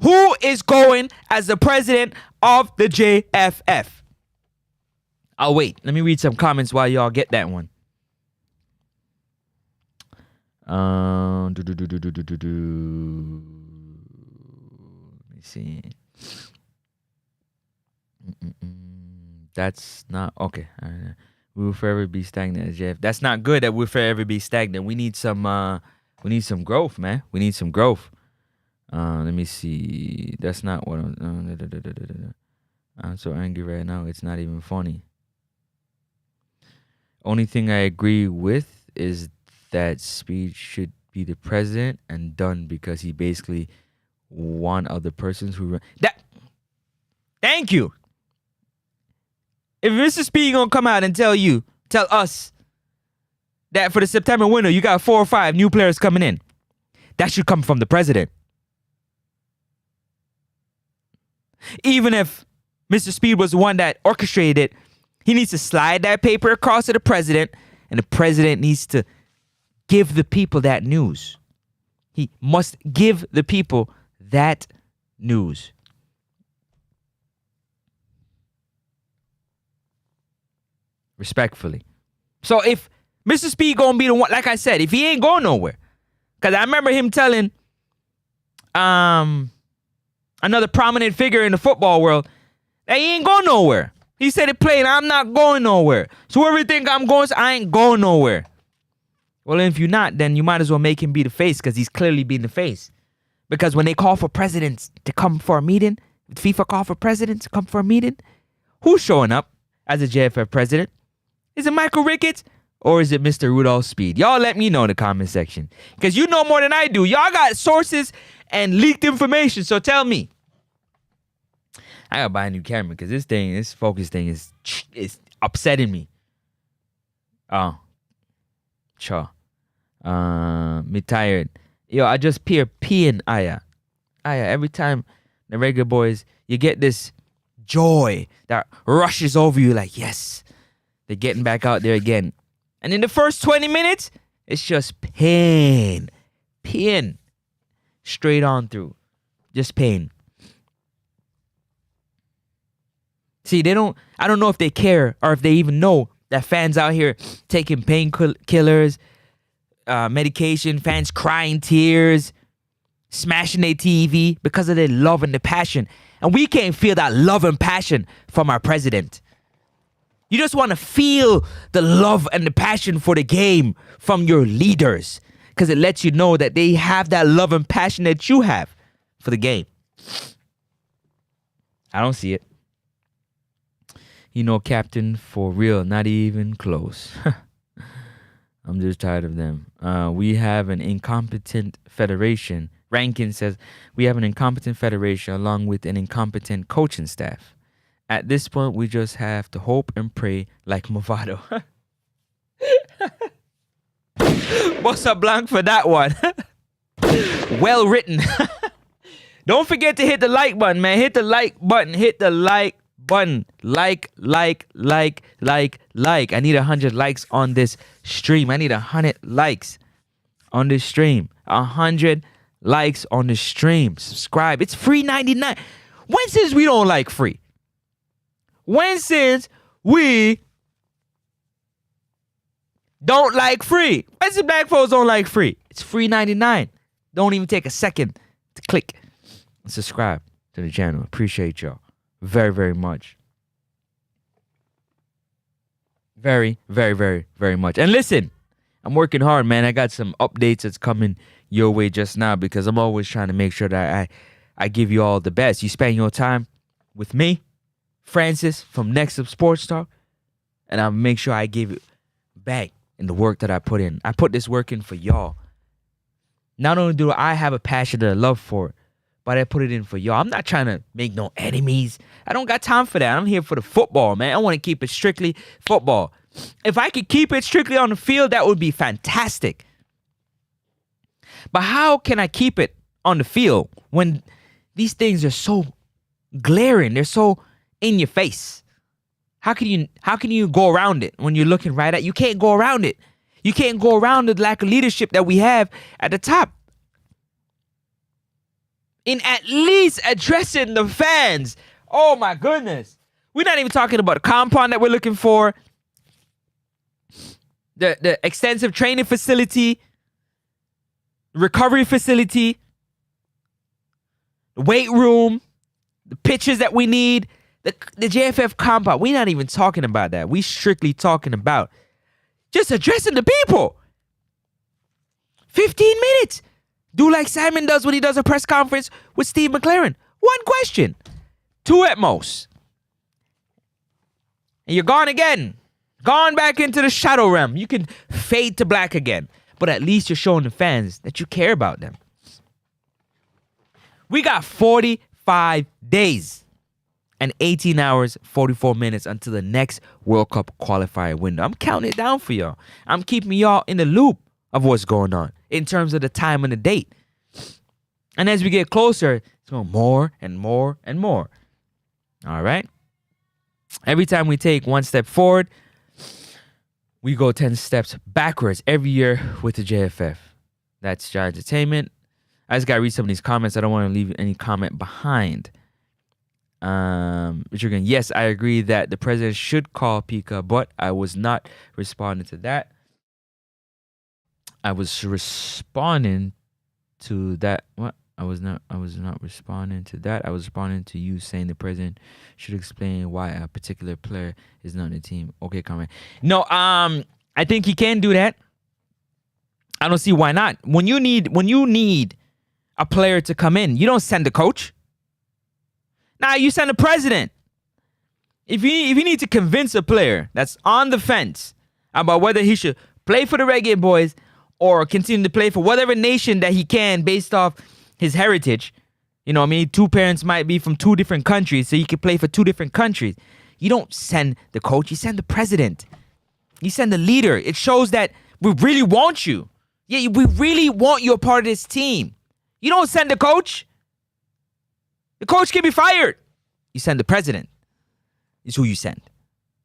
S1: who is going as the president of the JFF? I'll wait. Let me read some comments while y'all get that one. Let me see. That's not okay. We will forever be stagnant as JF. That's not good that we'll forever be stagnant. We need some growth, man. We need some growth. Let me see. That's not what I'm so angry right now. It's not even funny. Only thing I agree with is that Speed should be the president and done because he basically one of the persons who run that. Thank you. If Mr. Speed gonna come out and tell us that for the September window you got 4 or 5 new players coming in, that should come from the president. Even if Mr. Speed was the one that orchestrated it, he needs to slide that paper across to the president, and the president needs to give the people that news. He must give the people that news. Respectfully. So if Mr. Speed gonna be the one, like I said, if he ain't going nowhere, because I remember him telling another prominent figure in the football world that he ain't going nowhere. He said it plain, I'm not going nowhere. So whoever think I'm going, I ain't going nowhere. Well, if you're not, then you might as well make him be the face, because he's clearly being the face. Because when they call for presidents to come for a meeting, FIFA call for presidents to come for a meeting, who's showing up as a JFF president? Is it Michael Ricketts or is it Mr. Rudolph Speed? Y'all let me know in the comment section, because you know more than I do. Y'all got sources and leaked information, so tell me. I gotta buy a new camera because this focus thing is upsetting me. Oh, sure. Me tired. Yo, I just peeing Aya. Every time the regular boys, you get this joy that rushes over you like, yes, they're getting back out there again. And in the first 20 minutes, it's just pain. Straight on through. Just pain. See, I don't know if they care or if they even know that fans out here taking painkillers, medication, fans crying tears, smashing their TV because of their love and the passion. And we can't feel that love and passion from our president. You just want to feel the love and the passion for the game from your leaders, because it lets you know that they have that love and passion that you have for the game. I don't see it. Captain, for real, not even close. I'm just tired of them. We have an incompetent federation. Rankin says, we have an incompetent federation along with an incompetent coaching staff. At this point, we just have to hope and pray like Movado. Bossa Blanc for that one. Well written. Don't forget to hit the like button, man. Hit the like button. Hit the like button. Like. I need 100 likes on this stream. I need 100 likes on this stream. 100 likes on the stream. Subscribe. It's free 99. When since we don't like free? When since we don't like free? When since black folks don't like free? It's free 99. Don't even take a second to click and subscribe to the channel. Appreciate y'all very, very much. Very, very, very, very much. And listen, I'm working hard, man. I got some updates that's coming your way just now, because I'm always trying to make sure that I give you all the best. You spend your time with me, Francis from Next Up Sports Talk, and I'll make sure I give it back in the work that I put in. I put this work in for y'all. Not only do I have a passion and a love for it, but I put it in for y'all. I'm not trying to make no enemies. I don't got time for that. I'm here for the football, man. I want to keep it strictly football. If I could keep it strictly on the field, that would be fantastic. But how can I keep it on the field when these things are so glaring? They're so in your face. How can you go around it when you're looking right at? You can't go around it. You can't go around the lack of leadership that we have at the top. In at least addressing the fans. Oh my goodness. We're not even talking about the compound that we're looking for. The extensive training facility. Recovery facility. The weight room. The pitches that we need. The JFF compound. We're not even talking about that. We strictly talking about just addressing the people. 15 minutes. Do like Simon does when he does a press conference with Steve Mcclaren. One question. 2 at most. And you're gone again. Gone back into the shadow realm. You can fade to black again. But at least you're showing the fans that you care about them. We got 45 days and 18 hours, 44 minutes until the next World Cup qualifier window. I'm counting it down for y'all. I'm keeping y'all in the loop of what's going on in terms of the time and the date. And as we get closer, it's going more and more and more. All right? Every time we take one step forward, we go 10 steps backwards every year with the JFF. That's Giant Entertainment. I just got to read some of these comments. I don't want to leave any comment behind. Richard again, yes, I agree that the president should call Pika, but I was not responding to that. I was responding to that. What? I was not responding to that. I was responding to you saying the president should explain why a particular player is not in the team. Okay, comment. No, I think he can do that. I don't see why not. When you need a player to come in, you don't send the coach. Nah, you send the president. If you need to convince a player that's on the fence about whether he should play for the Reggae Boys or continue to play for whatever nation that he can based off his heritage. You know what I mean? 2 parents might be from 2 different countries, so you can play for 2 different countries. You don't send the coach, you send the president. You send the leader. It shows that we really want you. Yeah, we really want you a part of this team. You don't send the coach. The coach can be fired. You send the president. Is who you send.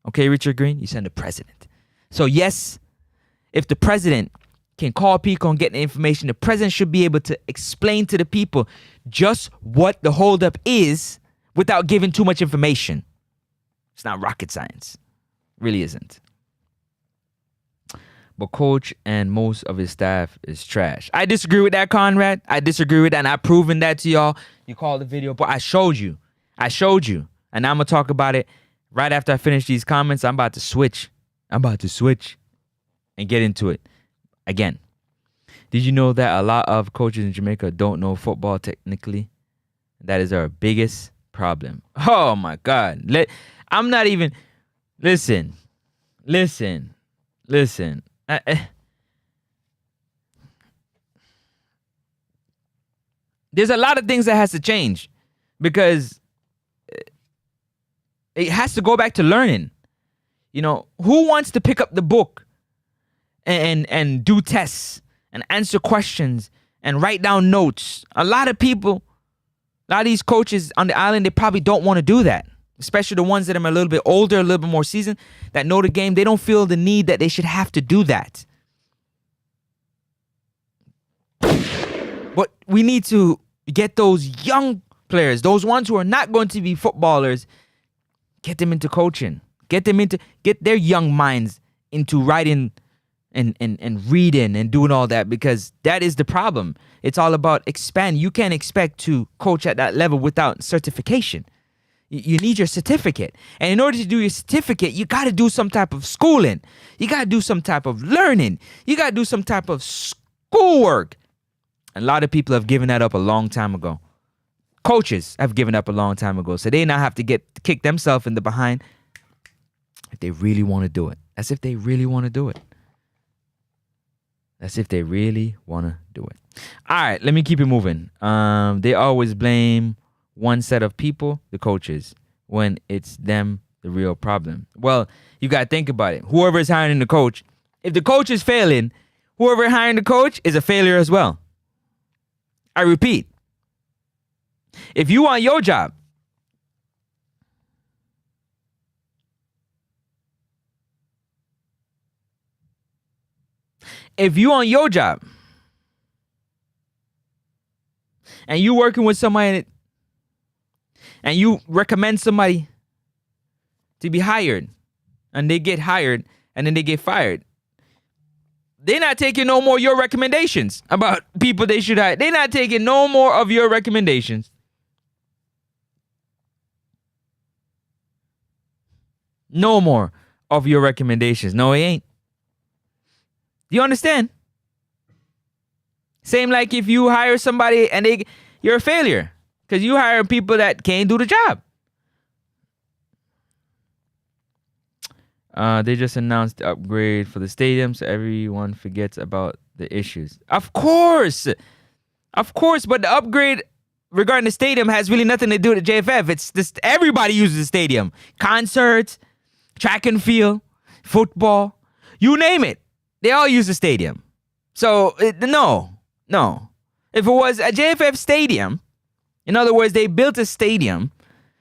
S1: Okay, Richard Green? You send the president. So yes, if the president can call Pico and get the information, the president should be able to explain to the people just what the holdup is without giving too much information. It's not rocket science. It really isn't. but coach and most of his staff is trash. I disagree with that, Conrad. I disagree with that, and I've proven that to y'all. You called the video, but I showed you. And I'm going to talk about it right after I finish these comments. I'm about to switch and get into it again. Did you know that a lot of coaches in Jamaica don't know football technically? That is our biggest problem. Oh my God. I'm not even... Listen. There's a lot of things that has to change because it has to go back to learning. You know, who wants to pick up the book and do tests and answer questions and write down notes? A lot of these coaches on the island, they probably don't want to do that. Especially the ones that are a little bit older, a little bit more seasoned, that know the game. They don't feel the need that they should have to do that. But we need to get those young players, those ones who are not going to be footballers, get them into coaching. Get their young minds into writing and reading and doing all that, because that is the problem. It's all about expand. You can't expect to coach at that level without certification. You need your certificate. And in order to do your certificate, you got to do some type of schooling. You got to do some type of learning. You got to do some type of schoolwork. A lot of people have given that up a long time ago. Coaches have given up a long time ago. So they now have to kick themselves in the behind if they really want to do it. As if they really want to do it. All right, let me keep it moving. They always blame one set of people, the coaches, when it's them the real problem. Well, you got to think about it. Whoever is hiring the coach, if the coach is failing, whoever hiring the coach is a failure as well. I repeat, if you want your job, and you working with somebody and you recommend somebody to be hired and they get hired and then they get fired, they're not taking no more of your recommendations about people they should hire. They're not taking no more of your recommendations. No more of your recommendations. No, he ain't. Do you understand? Same like if you hire somebody and you're a failure because you hire people that can't do the job. They just announced the upgrade for the stadium, so everyone forgets about the issues. Of course, but the upgrade regarding the stadium has really nothing to do with the JFF. It's just everybody uses the stadium. Concerts, track and field, football, you name it. They all use the stadium. So, no. If it was a JFF stadium, in other words, they built a stadium,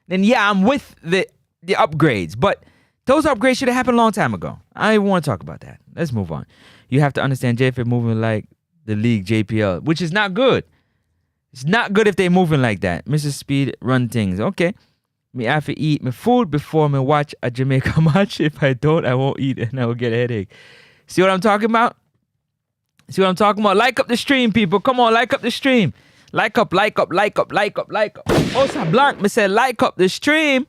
S1: then yeah, I'm with the upgrades. But those upgrades should have happened a long time ago. I don't want to talk about that. Let's move on. You have to understand JFF moving like the league JPL, which is not good. It's not good if they moving like that. Mr. Speed run things. Okay. Me have to eat my food before me watch a Jamaica match. If I don't, I won't eat and I will get a headache. See what I'm talking about? Like up the stream, people. Come on, like up the stream. Like up. Also, Blanc, me said like up the stream.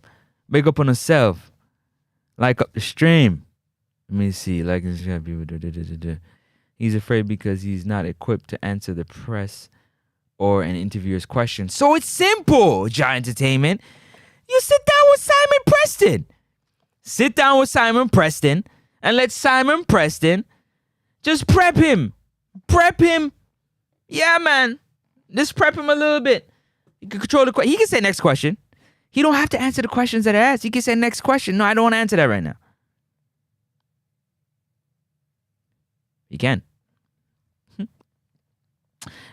S1: Big up on yourself. Like up the stream. Let me see. Like he's afraid because he's not equipped to answer the press or an interviewer's question. So it's simple, Giant Entertainment. You sit down with Simon Preston. And let Simon Preston just prep him. Yeah, man. Just prep him a little bit. He can control the question. He can say next question. He don't have to answer the questions that are asked. He can say next question. No, I don't want to answer that right now. He can.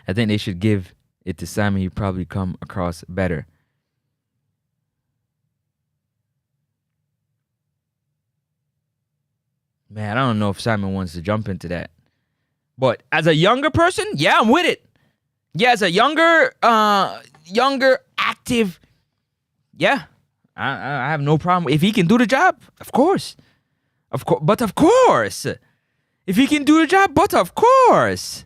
S1: I think they should give it to Simon. He'd probably come across better. Man, I don't know if Simon wants to jump into that. But as a younger person, yeah, I'm with it. Yeah, as a younger, active, yeah, I have no problem. If he can do the job, of course. But of course, If he can do the job, but of course.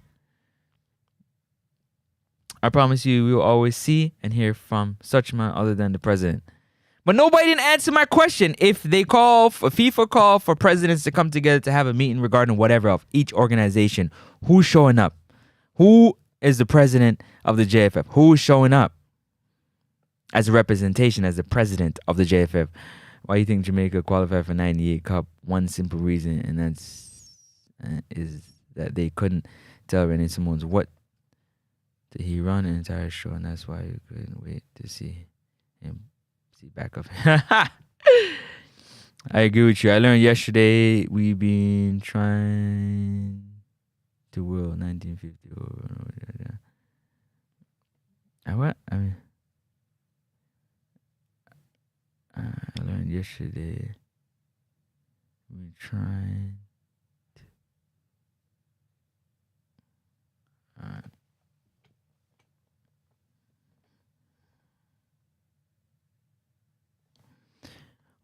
S1: I promise you, we will always see and hear from such man other than the president. But nobody didn't answer my question. If they call, a FIFA call for presidents to come together to have a meeting regarding whatever of each organization, who's showing up? Who is the president of the JFF? Who's showing up as a representation, as the president of the JFF? Why do you think Jamaica qualified for 98 Cup? One simple reason, and is that they couldn't tell Renee Simone's what did he run an entire show, and that's why you couldn't wait to see him. Back of I agree with you. I learned yesterday we've been trying to will 1950. What? I mean, I learned yesterday we trying to.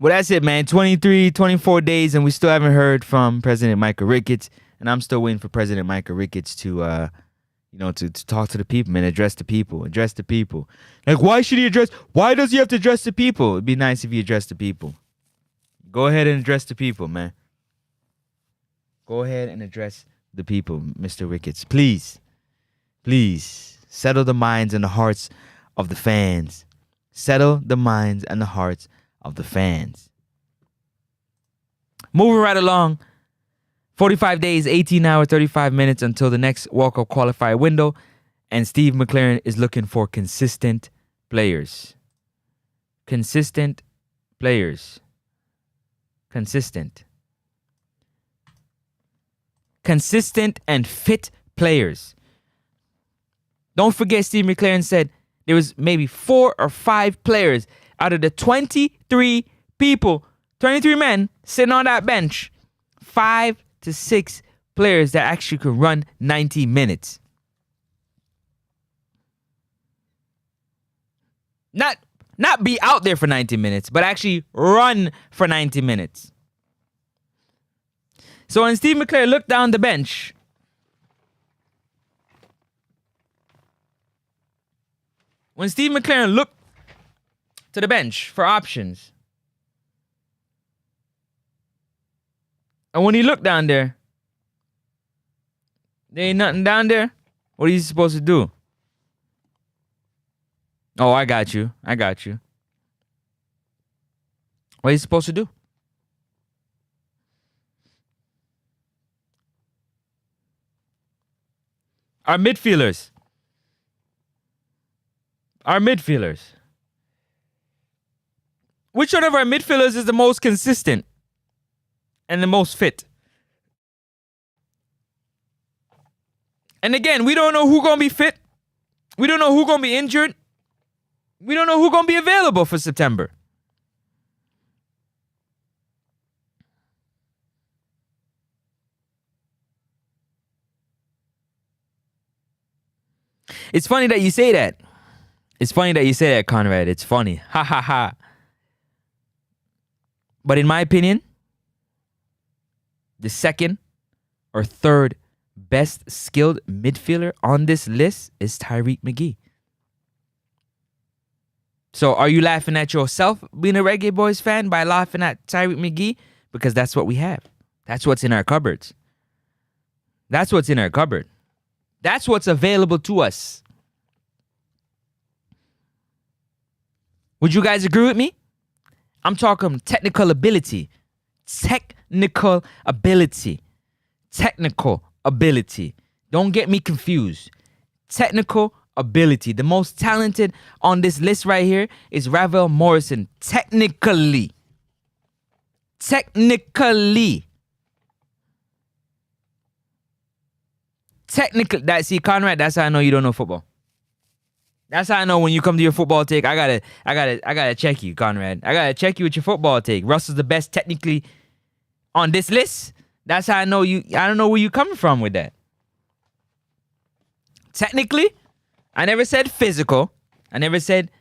S1: Well, that's it, man. 23, 24 days, and we still haven't heard from President Michael Ricketts. And I'm still waiting for President Michael Ricketts to, to talk to the people, man, address the people. Like, why does he have to address the people? It'd be nice if he addressed the people. Go ahead and address the people, man. Go ahead and address the people, Mr. Ricketts. Please, settle the minds and the hearts of the fans. Settle the minds and the hearts of the fans. Moving right along, 45 days, 18 hours, 35 minutes until the next World Cup qualifier window, and Steve Mcclaren is looking for consistent players. Consistent players. Consistent and fit players. Don't forget, Steve Mcclaren said there was maybe 4 or 5 players out of the 23 people, 23 men sitting on that bench, 5 to 6 players that actually could run 90 minutes. Not be out there for 90 minutes, but actually run for 90 minutes. So when Steve Mcclaren looked down the bench, to the bench for options, and when he looked down there, there ain't nothing down there. What are you supposed to do? Oh, I got you. What are you supposed to do? Our midfielders. Which one of our midfielders is the most consistent and the most fit? And again, we don't know who's going to be fit. We don't know who's going to be injured. We don't know who's going to be available for September. It's funny that you say that. Conrad. It's funny. Ha ha ha. But in my opinion, the second or third best skilled midfielder on this list is Tyreek McGee. So are you laughing at yourself being a Reggae Boys fan by laughing at Tyreek McGee? Because that's what we have. That's what's in our cupboards. That's what's available to us. Would you guys agree with me? I'm talking technical ability. Don't get me confused. Technical ability. The most talented on this list right here is Ravel Morrison. Technically. See, Conrad, that's how I know you don't know football. That's how I know when you come to your football take, I gotta check you, Conrad. I gotta check you with your football take. Russell's the best technically on this list. That's how I know you. I don't know where you coming from with that. Technically, I never said physical. I never said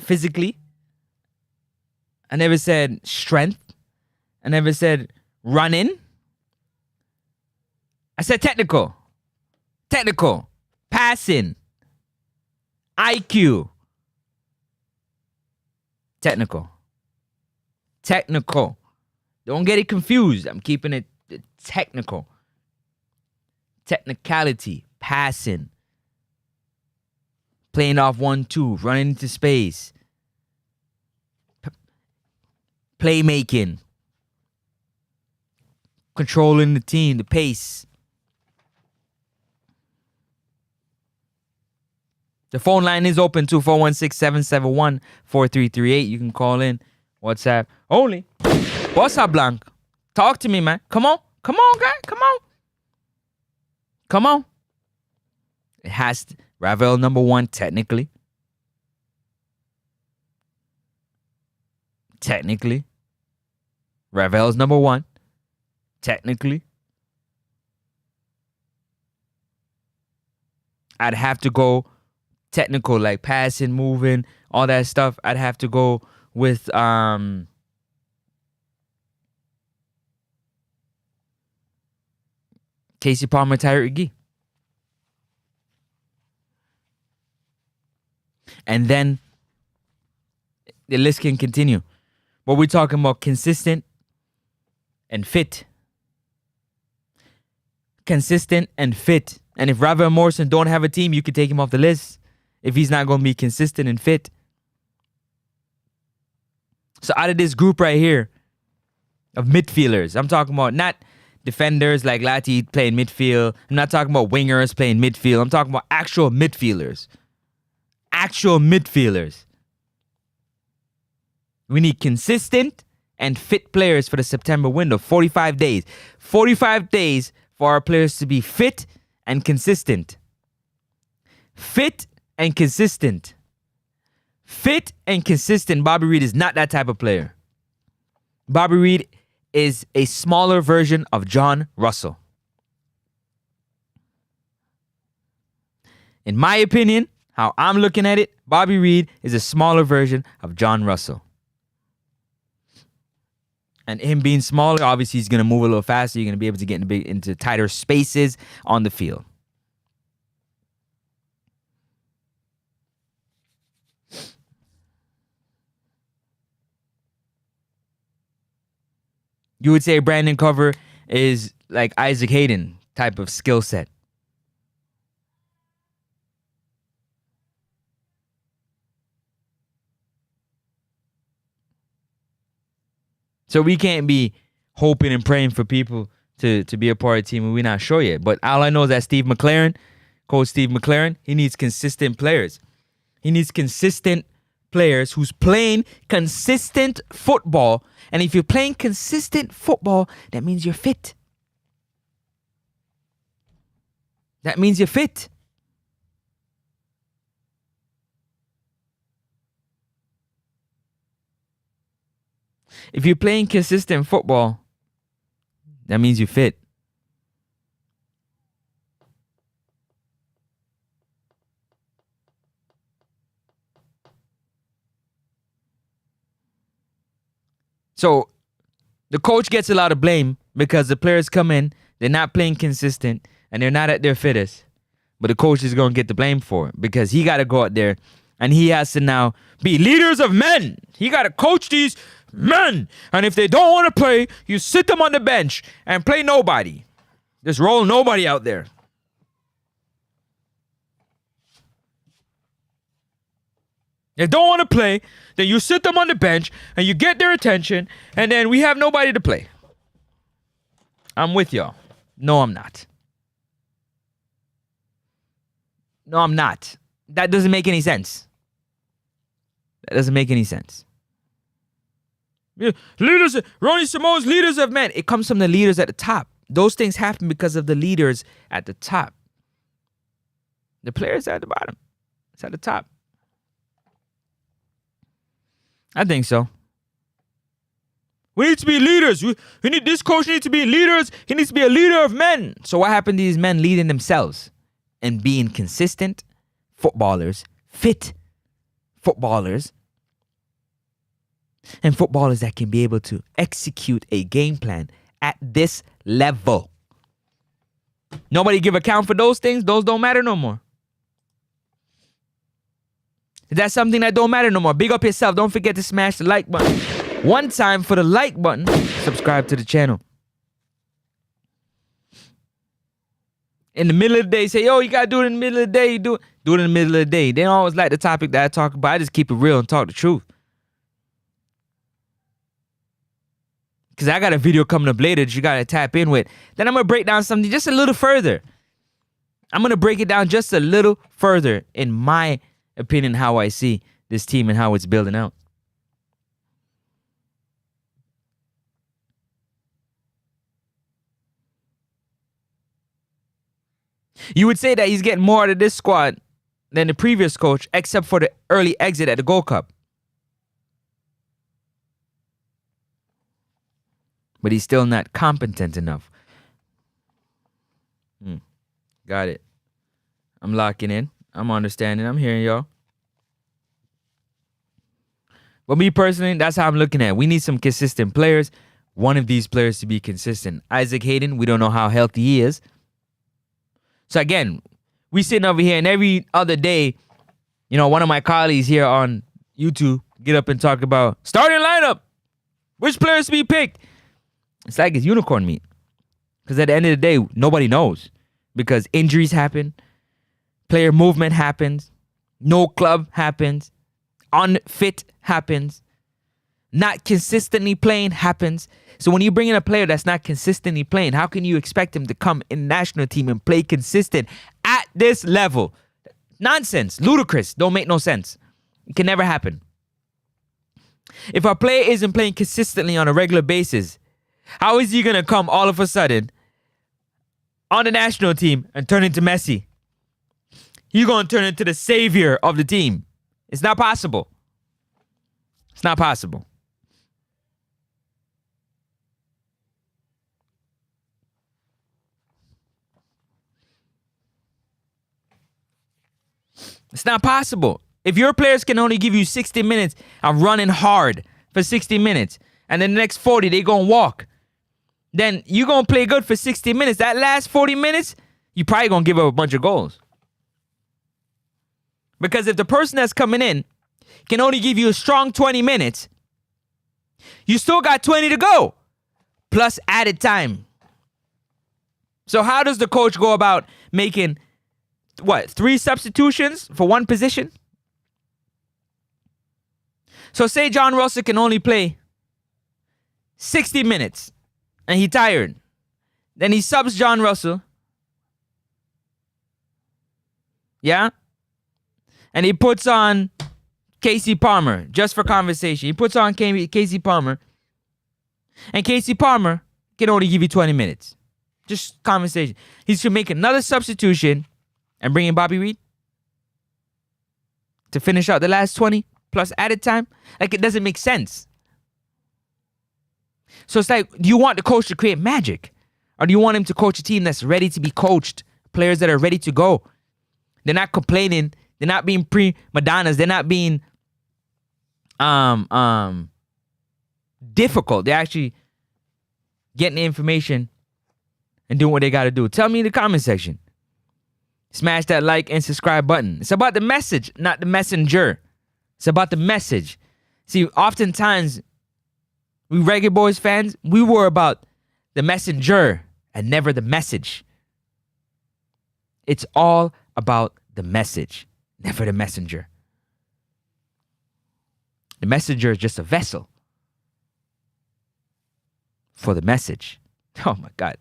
S1: physically. I never said strength. I never said running. I said technical. Technical. Passing. IQ. Technical. Technical. Don't get it confused. I'm keeping it technical. Technicality. Passing. Playing off 1-2. Running into space. Playmaking. Controlling the team. The pace. The phone line is open, 2416-771-4338. You can call in. WhatsApp only. Bossa Blanc. Talk to me, man. Come on. Come on, guy. Come on. Come on. It has to, Ravel number 1, technically. Technically. Ravel's number 1. Technically. I'd have to go technical, like passing, moving, all that stuff. I'd have to go with Casey Palmer, Tyreek Gee. And then the list can continue. But we're talking about consistent and fit. Consistent and fit. And if Ravel Morrison don't have a team, you can take him off the list if he's not going to be consistent and fit. So out of this group right here of midfielders, I'm talking about not defenders like Lati playing midfield. I'm not talking about wingers playing midfield. I'm talking about actual midfielders. Actual midfielders. We need consistent and fit players for the September window. 45 days. 45 days for our players to be fit and consistent. Fit and consistent. Fit and consistent. Bobby Reed is not that type of player. Bobby Reed is a smaller version of John Russell. In my opinion, how I'm looking at it, Bobby Reed is a smaller version of John Russell. And him being smaller, obviously he's going to move a little faster. You're going to be able to get into tighter spaces on the field. You would say Brandon Cover is like Isaac Hayden type of skill set. So we can't be hoping and praying for people to be a part of the team and we're not sure yet. But all I know is that Coach Steve Mcclaren, he needs consistent players. He needs consistent players who's playing consistent football. And if you're playing consistent football, that means you're fit. That means you're fit. If you're playing consistent football, that means you're fit. So the coach gets a lot of blame because the players come in, they're not playing consistent, and they're not at their fittest. But the coach is going to get the blame for it because he got to go out there and he has to now be leaders of men. He got to coach these men. And if they don't want to play, you sit them on the bench and play nobody. Just roll nobody out there. They don't want to play, then you sit them on the bench and you get their attention, and then we have nobody to play. I'm with y'all. No, I'm not. No, I'm not. That doesn't make any sense. That doesn't make any sense. Yeah, leaders, Ronnie Simone's leaders of men. It comes from the leaders at the top. Those things happen because of the leaders at the top. The players are at the bottom. It's at the top. I think so. We need to be leaders. This coach needs to be leaders. He needs to be a leader of men. So what happened to these men leading themselves and being consistent footballers, fit footballers, and footballers that can be able to execute a game plan at this level. Nobody give account for those things. Those don't matter no more. That's something that don't matter no more. Big up yourself. Don't forget to smash the like button. One time for the like button. Subscribe to the channel. In the middle of the day, say, yo, you gotta do it in the middle of the day. You do it in the middle of the day. They don't always like the topic that I talk about. I just keep it real and talk the truth. Because I got a video coming up later that you gotta tap in with. Then I'm gonna break down something just a little further. I'm gonna break it down just a little further in my opinion, how I see this team and how it's building out. You would say that he's getting more out of this squad than the previous coach, except for the early exit at the Gold Cup. But he's still not competent enough. Got it. I'm locking in. I'm understanding. I'm hearing y'all. But me personally, that's how I'm looking at it. We need some consistent players. One of these players to be consistent. Isaac Hayden, we don't know how healthy he is. So again, we sitting over here and every other day, one of my colleagues here on YouTube get up and talk about starting lineup. Which players to be picked? It's like it's unicorn meat. Because at the end of the day, nobody knows. Because injuries happen. Player movement happens. No club happens. Unfit happens. Not consistently playing happens. So when you bring in a player that's not consistently playing, how can you expect him to come in the national team and play consistent at this level? Nonsense. Ludicrous. Don't make no sense. It can never happen. If a player isn't playing consistently on a regular basis, how is he going to come all of a sudden on the national team and turn into Messi? He's going to turn into the savior of the team. It's not possible. It's not possible. It's not possible. If your players can only give you 60 minutes of running hard for 60 minutes, and then the next 40, they going to walk, then you're going to play good for 60 minutes. That last 40 minutes, you probably going to give up a bunch of goals. Because if the person that's coming in can only give you a strong 20 minutes, you still got 20 to go, plus added time. So how does the coach go about making, 3 substitutions for one position? So say John Russell can only play 60 minutes and he tired. Then he subs John Russell. Yeah? And he puts on Casey Palmer, just for conversation. He puts on Casey Palmer. And Casey Palmer can only give you 20 minutes. Just conversation. He should make another substitution and bring in Bobby Reed to finish out the last 20 plus added time. Like, it doesn't make sense. So it's like, do you want the coach to create magic? Or do you want him to coach a team that's ready to be coached? Players that are ready to go. They're not complaining. They're not being prima donnas. They're not being difficult. They're actually getting the information and doing what they got to do. Tell me in the comment section. Smash that like and subscribe button. It's about the message, not the messenger. It's about the message. See, oftentimes, we Reggae Boys fans, we were about the messenger and never the message. It's all about the message, never the messenger. The messenger is just a vessel for the message. Oh my God.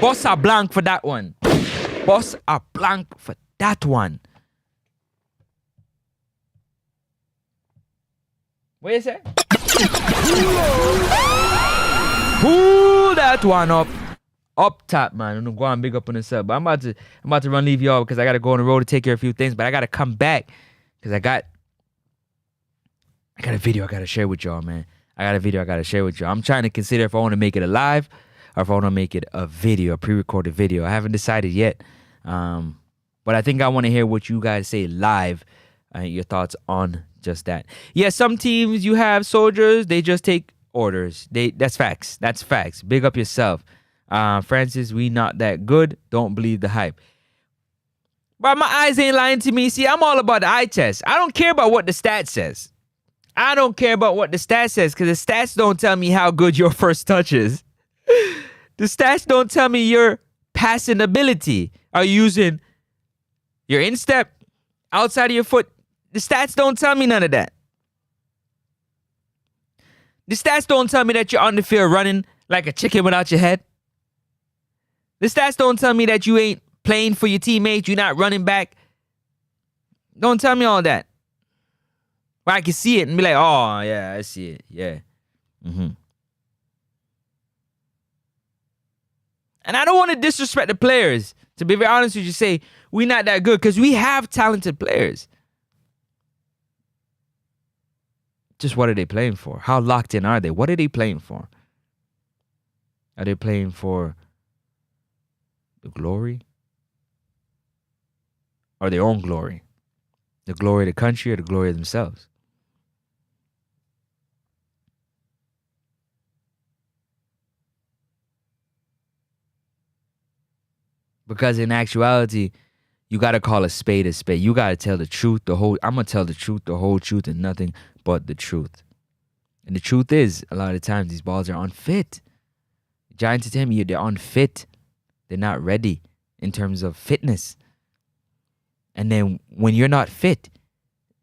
S1: Boss a blank for that one. Boss a blank for that one. What you say? Pull that one up. Up top, man. I'm gonna go and big up on this up. But I'm about to run leave y'all because I gotta go on the road to take care of a few things. But I gotta come back because I got a video I gotta share with y'all, man. I got a video I gotta share with y'all. I'm trying to consider if I want to make it a live or if I want to make it a video, a pre-recorded video. I haven't decided yet. But I think I want to hear what you guys say live. Your thoughts on just that. Yeah, some teams you have soldiers, they just take orders. That's facts. That's facts. Big up yourself. Francis, we not that good. Don't believe the hype. But my eyes ain't lying to me. See, I'm all about the eye test. I don't care about what the stat says. I don't care about what the stat says because the stats don't tell me how good your first touch is. The stats don't tell me your passing ability. Are you using your instep outside of your foot? The stats don't tell me none of that. The stats don't tell me that you're on the field running like a chicken without your head. The stats don't tell me that you ain't playing for your teammates. You're not running back. Don't tell me all that. Well, I can see it and be like, oh, yeah, I see it. Yeah. And I don't want to disrespect the players. To be very honest with you, say, we're not that good because we have talented players. Just what are they playing for? How locked in are they? What are they playing for? Are they playing for the glory? Or their own glory? The glory of the country or the glory of themselves? Because in actuality, you got to call a spade a spade. You got to tell the truth, I'm going to tell the truth, the whole truth, and nothing but the truth. And the truth is, a lot of times, these balls are unfit. Giants are telling me they're unfit. They're not ready in terms of fitness. And then when you're not fit,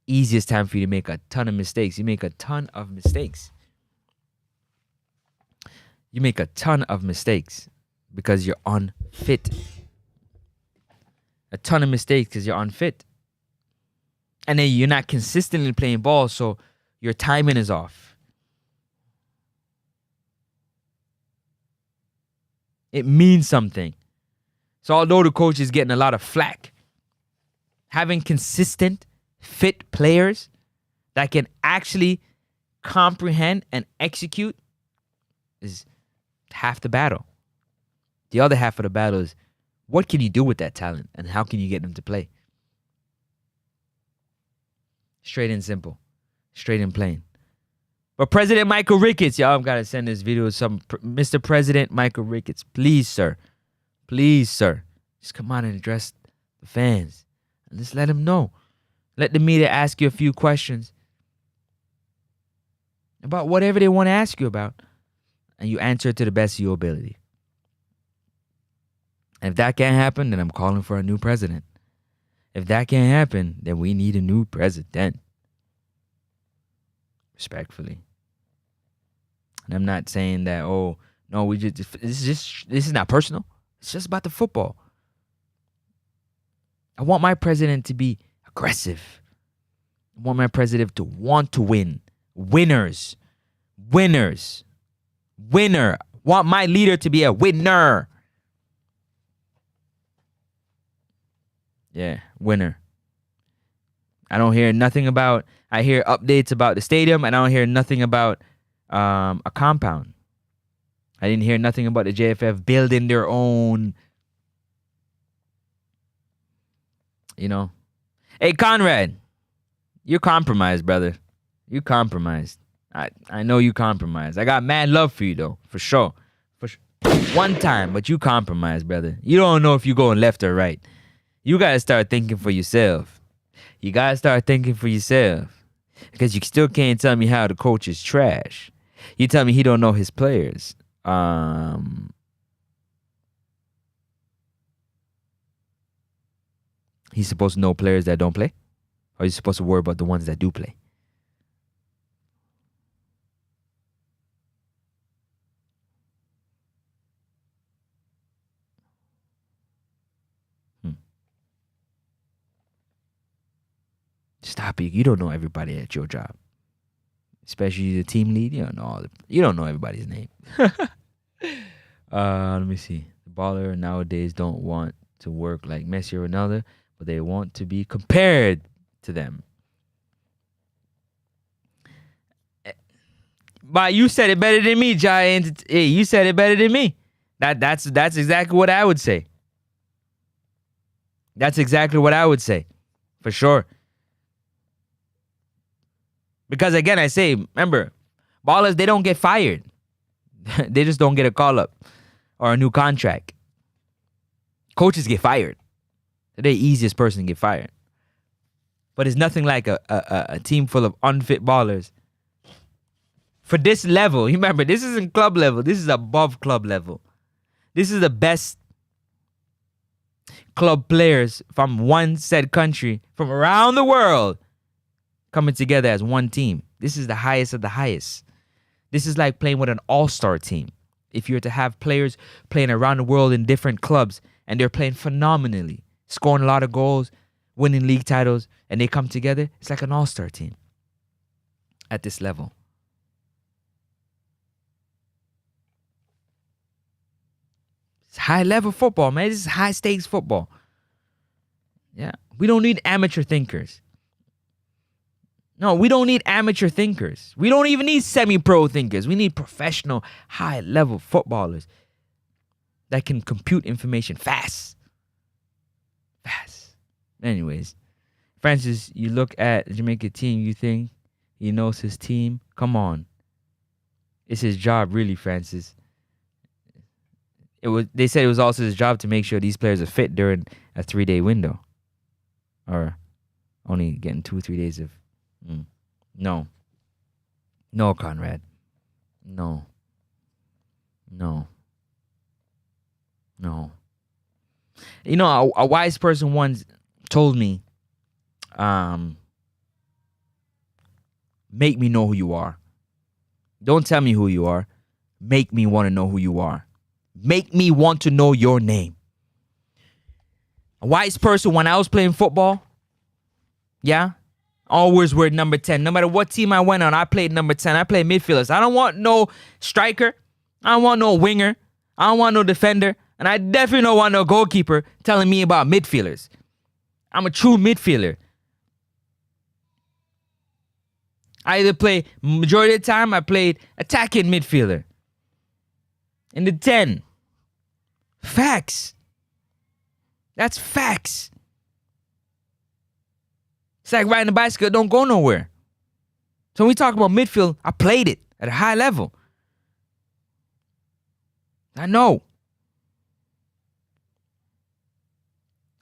S1: easiest time for you to make a ton of mistakes. You make a ton of mistakes. You make a ton of mistakes because you're unfit. A ton of mistakes because you're unfit. And then you're not consistently playing ball, so your timing is off. It means something. So although the coach is getting a lot of flack, having consistent, fit players that can actually comprehend and execute is half the battle. The other half of the battle is, what can you do with that talent and how can you get them to play? Straight and simple. Straight and plain. But President Michael Ricketts, y'all, I've got to send this video to some Mr. President Michael Ricketts. Please, sir. Please, sir. Just come out and address the fans. And just let them know. Let the media ask you a few questions about whatever they want to ask you about. And you answer it to the best of your ability. And if that can't happen, then I'm calling for a new president. If that can't happen, then we need a new president. Respectfully. And I'm not saying that, oh, no, this is not personal. It's just about the football. I want my president to be aggressive. I want my president to want to win. Winners. Winners. Winner. I want my leader to be a winner. Yeah, winner. I don't hear nothing about, I hear updates about the stadium, and I don't hear nothing about a compound. I didn't hear nothing about the JFF building their own, you know. Hey, Conrad, you're compromised, brother. You compromised. I know you compromised. I got mad love for you, though, for sure. One time, but you compromised, brother. You don't know if you're going left or right. You got to start thinking for yourself. You got to start thinking for yourself. Because you still can't tell me how the coach is trash. You tell me he don't know his players. He's supposed to know players that don't play? Or he's supposed to worry about the ones that do play? Stop it. You don't know everybody at your job. Especially the team lead. You don't know everybody's name. Let me see. The baller nowadays don't want to work like Messi or Ronaldo, but they want to be compared to them. But you said it better than me, Giant. Hey, you said it better than me. That's exactly what I would say. That's exactly what I would say. For sure. Because again, I say, remember, ballers, they don't get fired. They just don't get a call up. or a new contract. Coaches get fired. They're the easiest person to get fired. But it's nothing like a team full of unfit ballers. For this level, remember, this isn't club level. This is above club level. This is the best club players from one said country, from around the world, coming together as one team. This is the highest of the highest. This is like playing with an all-star team. If you were to have players playing around the world in different clubs and they're playing phenomenally, scoring a lot of goals, winning league titles, and they come together, it's like an all-star team at this level. It's high-level football, man. This is high-stakes football. Yeah. We don't need amateur thinkers. No, we don't need amateur thinkers. We don't even need semi-pro thinkers. We need professional, high-level footballers that can compute information fast. Fast. Anyways, Francis, you look at the Jamaica team, you think he knows his team? Come on. It's his job, really, Francis. They said it was also his job to make sure these players are fit during a 3-day window. Or only getting 2-3 days of... No. No, Conrad. No. You know, a wise person once told me, make me know who you are. Don't tell me who you are. Make me want to know who you are. Make me want to know your name. A wise person, when I was playing football, yeah, always wear number 10. No matter what team I went on, I played number 10. I played midfielders. I don't want no striker. I don't want no winger. I don't want no defender. And I definitely don't want no goalkeeper telling me about midfielders. I'm a true midfielder. I either play, majority of the time, I played attacking midfielder. In the 10. Facts. That's facts. It's like riding a bicycle, don't go nowhere. So when we talk about midfield, I played it at a high level. I know.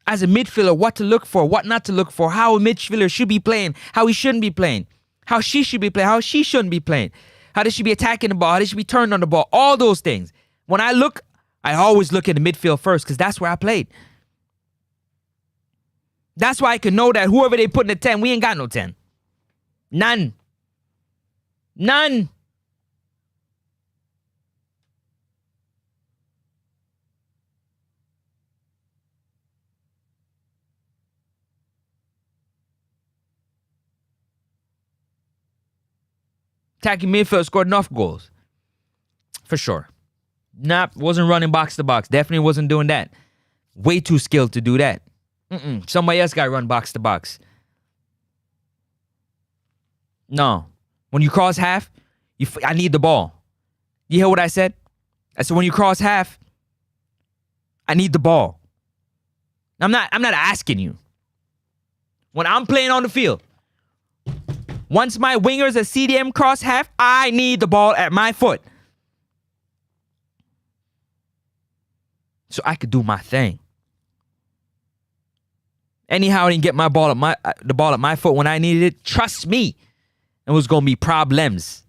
S1: As a midfielder, what to look for, what not to look for, how a midfielder should be playing, how he shouldn't be playing, how she should be playing, how she shouldn't be playing, how they should be attacking the ball, how they should be turned on the ball, all those things. When I look, I always look at the midfield first because that's where I played. That's why I can know that whoever they put in the 10, we ain't got no 10. None. Attacking midfield scored enough goals. For sure. Wasn't running box to box. Definitely wasn't doing that. Way too skilled to do that. Somebody else got to run box to box. No. When you cross half, I need the ball. You hear what I said? I said when you cross half, I need the ball. I'm not asking you. When I'm playing on the field, once my wingers at CDM cross half, I need the ball at my foot. So I could do my thing. Anyhow, I didn't get the ball at my foot when I needed it. Trust me, it was gonna be problems.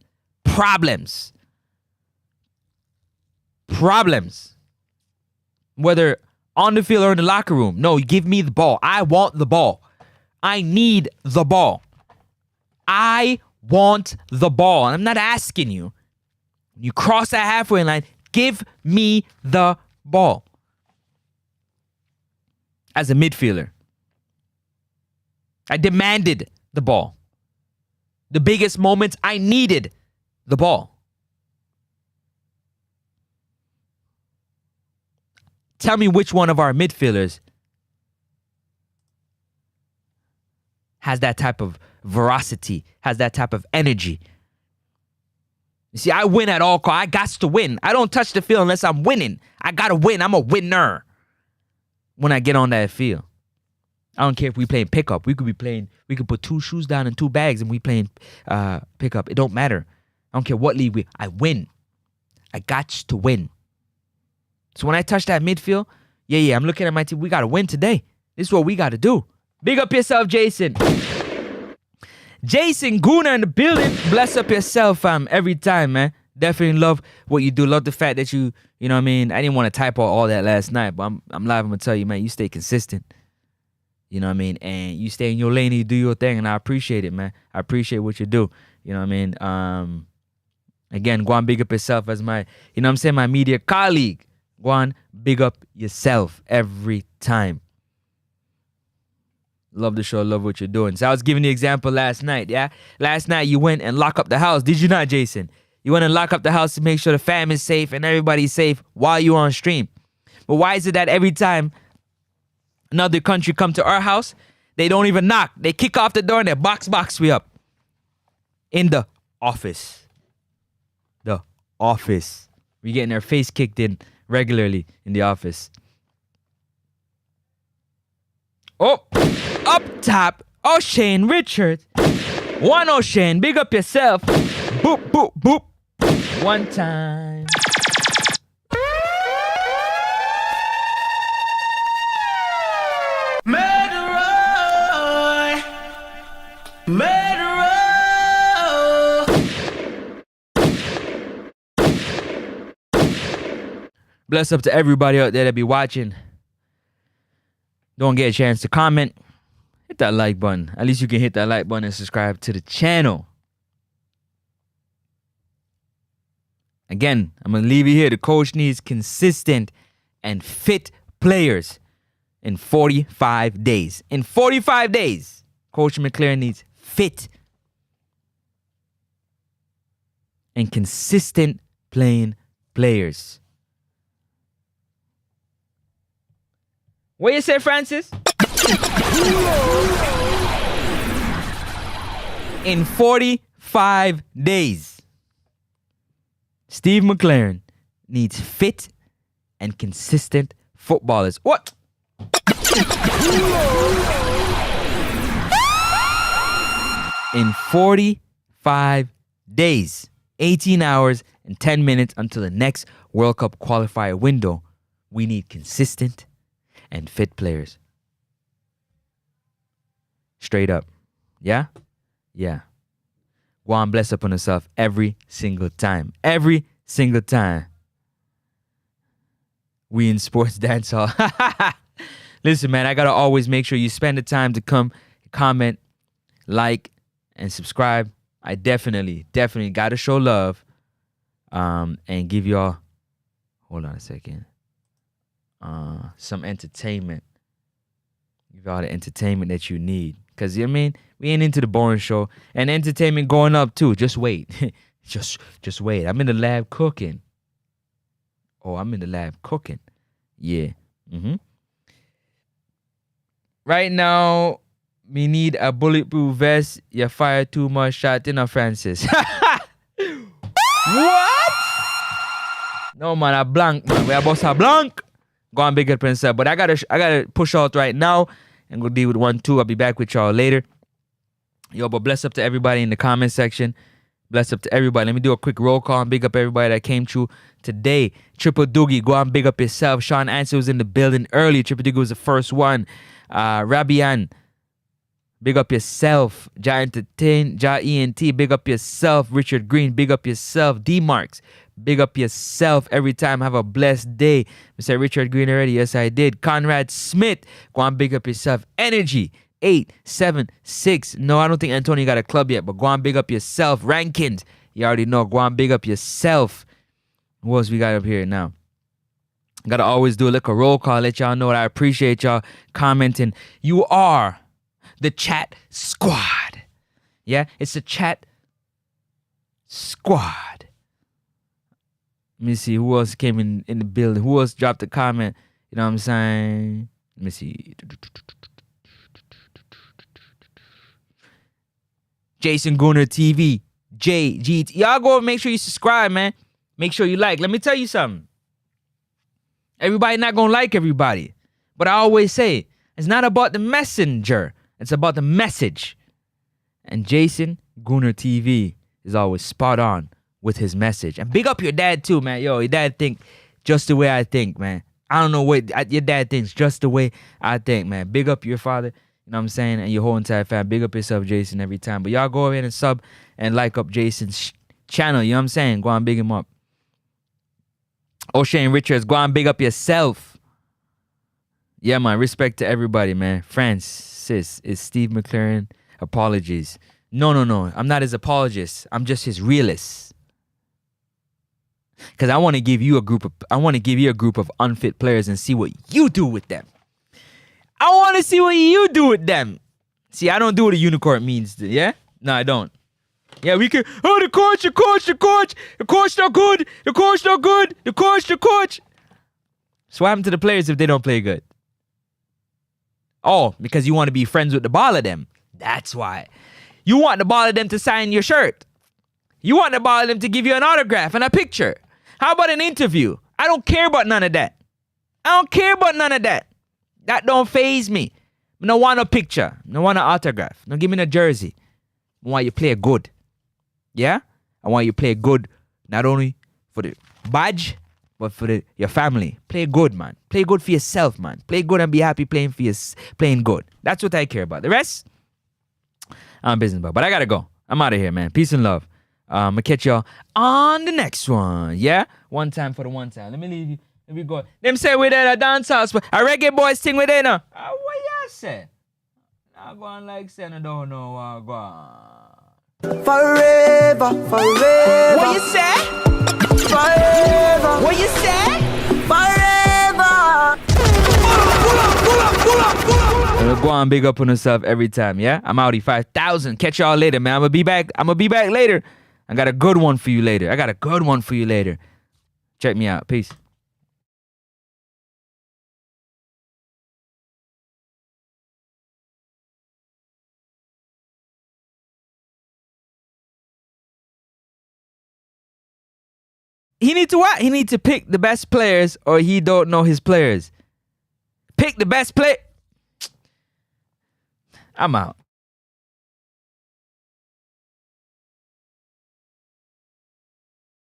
S1: Whether on the field or in the locker room. No, give me the ball. I want the ball. I need the ball. I want the ball. And I'm not asking you. When you cross that halfway line, give me the ball. As a midfielder, I demanded the ball. The biggest moments, I needed the ball. Tell me which one of our midfielders has that type of veracity, has that type of energy. You see, I win at all costs. I got to win. I don't touch the field unless I'm winning. I got to win. I'm a winner when I get on that field. I don't care if we playing pickup. We could put 2 shoes down and 2 bags and we playing pickup. It don't matter. I don't care what league I win. I got to win. So when I touch that midfield, yeah, I'm looking at my team. We got to win today. This is what we got to do. Big up yourself, Jason. Jason Gooner in the building. Bless up yourself, fam. Every time, man. Definitely love what you do. Love the fact that you know what I mean? I didn't want to type out all that last night, but I'm live. I'm going to tell you, man, you stay consistent. You know what I mean? And you stay in your lane and you do your thing, and I appreciate it, man. I appreciate what you do. You know what I mean? Again, go on, big up yourself as my, you know what I'm saying, my media colleague. Go on, big up yourself every time. Love the show, love what you're doing. So I was giving the example last night, yeah? Last night you went and lock up the house. Did you not, Jason? You went and lock up the house to make sure the fam is safe and everybody's safe while you're on stream. But why is it that every time another country come to our house, they don't even knock? They kick off the door and they box we up. In the office. The office. We getting their face kicked in regularly in the office. Oh, up top, O'Shane Richards. One O'Shane, big up yourself. Boop, boop, boop. One time. Bless up to everybody out there that be watching. Don't get a chance to comment. Hit that like button. At least you can hit that like button and subscribe to the channel. Again, I'm going to leave you here. The coach needs consistent and fit players in 45 days. In 45 days, Coach Mcclaren needs fit and consistent playing players. What you say, Francis? In 45 days, Steve Mcclaren needs fit and consistent footballers. What? In 45 days, 18 hours and 10 minutes until the next World Cup qualifier window, we need consistent and fit players. Straight up. Yeah? Yeah. Go on, bless up on yourself every single time. Every single time. We in Sports Dance Hall. Listen, man, I got to always make sure you spend the time to come, comment, like, and subscribe. I definitely got to show love and give y'all, hold on a second, some entertainment. Give y'all the entertainment that you need. Because, you know what I mean? We ain't into the boring show. And entertainment going up, too. Just wait. just wait. I'm in the lab cooking. Oh, I'm in the lab cooking. Yeah. Right now, we need a bulletproof vest. You fire too much shot, you know, Francis. What? No, man, I blank, man. We are boss a blank. Go on, big up, Princess. But I gotta push out right now and go deal with 1-2. I'll be back with y'all later. Yo, but bless up to everybody in the comment section. Bless up to everybody. Let me do a quick roll call and big up everybody that came through today. Triple Doogie, go on, big up yourself. Sean Ansel was in the building early. Triple Doogie was the first one. Rabian, big up yourself. Ja Entertain, Ja ENT, big up yourself. Richard Green, big up yourself. D Marks, big up yourself every time. Have a blessed day. Mr. Richard Green already. Yes, I did. Conrad Smith, go on, big up yourself. Energy 876. No, I don't think Antonio got a club yet, but go on, big up yourself. Rankins, you already know. Go on, big up yourself. Who else we got up here now? Gotta always do a little roll call, let y'all know that I appreciate y'all commenting. You are the chat squad. Yeah, it's the chat squad. Let me see who else came in the building. Who else dropped a comment? You know what I'm saying? Let me see. Jason Gooner TV. JGT. Y'all go make sure you subscribe, man. Make sure you like. Let me tell you something. Everybody not gonna like everybody. But I always say, it's not about the messenger. It's about the message. And Jason Gooner TV is always spot on with his message. And big up your dad too, man. Yo, your dad think just the way I think, man. I don't know what your dad thinks, just the way I think, man. Big up your father, you know what I'm saying, and your whole entire family. Big up yourself, Jason, every time. But y'all go ahead and sub and like up Jason's channel, you know what I'm saying? Go on, big him up. O'Shane Richards, go on, big up yourself. Yeah, man, respect to everybody, man. Francis, is Steve Mcclaren. Apologies. No. I'm not his apologist. I'm just his realist. Because I want to give you a group of unfit players and see what you do with them. I want to see what you do with them. See, I don't do what a unicorn means. Yeah? No, I don't. Yeah, we can. Oh, the coach not good. The coach. So what happened to the players if they don't play good? Oh, because you want to be friends with the ball of them. That's why. You want the ball of them to sign your shirt. You want the ball of them to give you an autograph and a picture. How about an interview? I don't care about none of that. That don't faze me. I don't want a picture. I don't want an autograph. Don't give me a jersey. I want you to play good. Yeah? I want you to play good not only for the badge, but for your family. Play good, man. Play good for yourself, man. Play good and be happy playing good. That's what I care about. The rest, I'm business about. But I gotta go. I'm out of here, man. Peace and love. I'm gonna catch y'all on the next one. Yeah? One time for the one time. Let me leave you. Let me go. Them say we there a dance house, but a reggae boys thing we there now. What y'all say? I go on like saying I don't know what go on.
S2: Forever.
S1: What you say?
S2: Forever.
S1: What you say?
S2: Forever.
S1: Go on, big up on yourself every time, yeah? I'm outie 5,000. Catch y'all later, man. I'm gonna be back later. I got a good one for you later. Check me out. Peace. He need to what? He need to pick the best players or he don't know his players. Pick the best play. I'm out.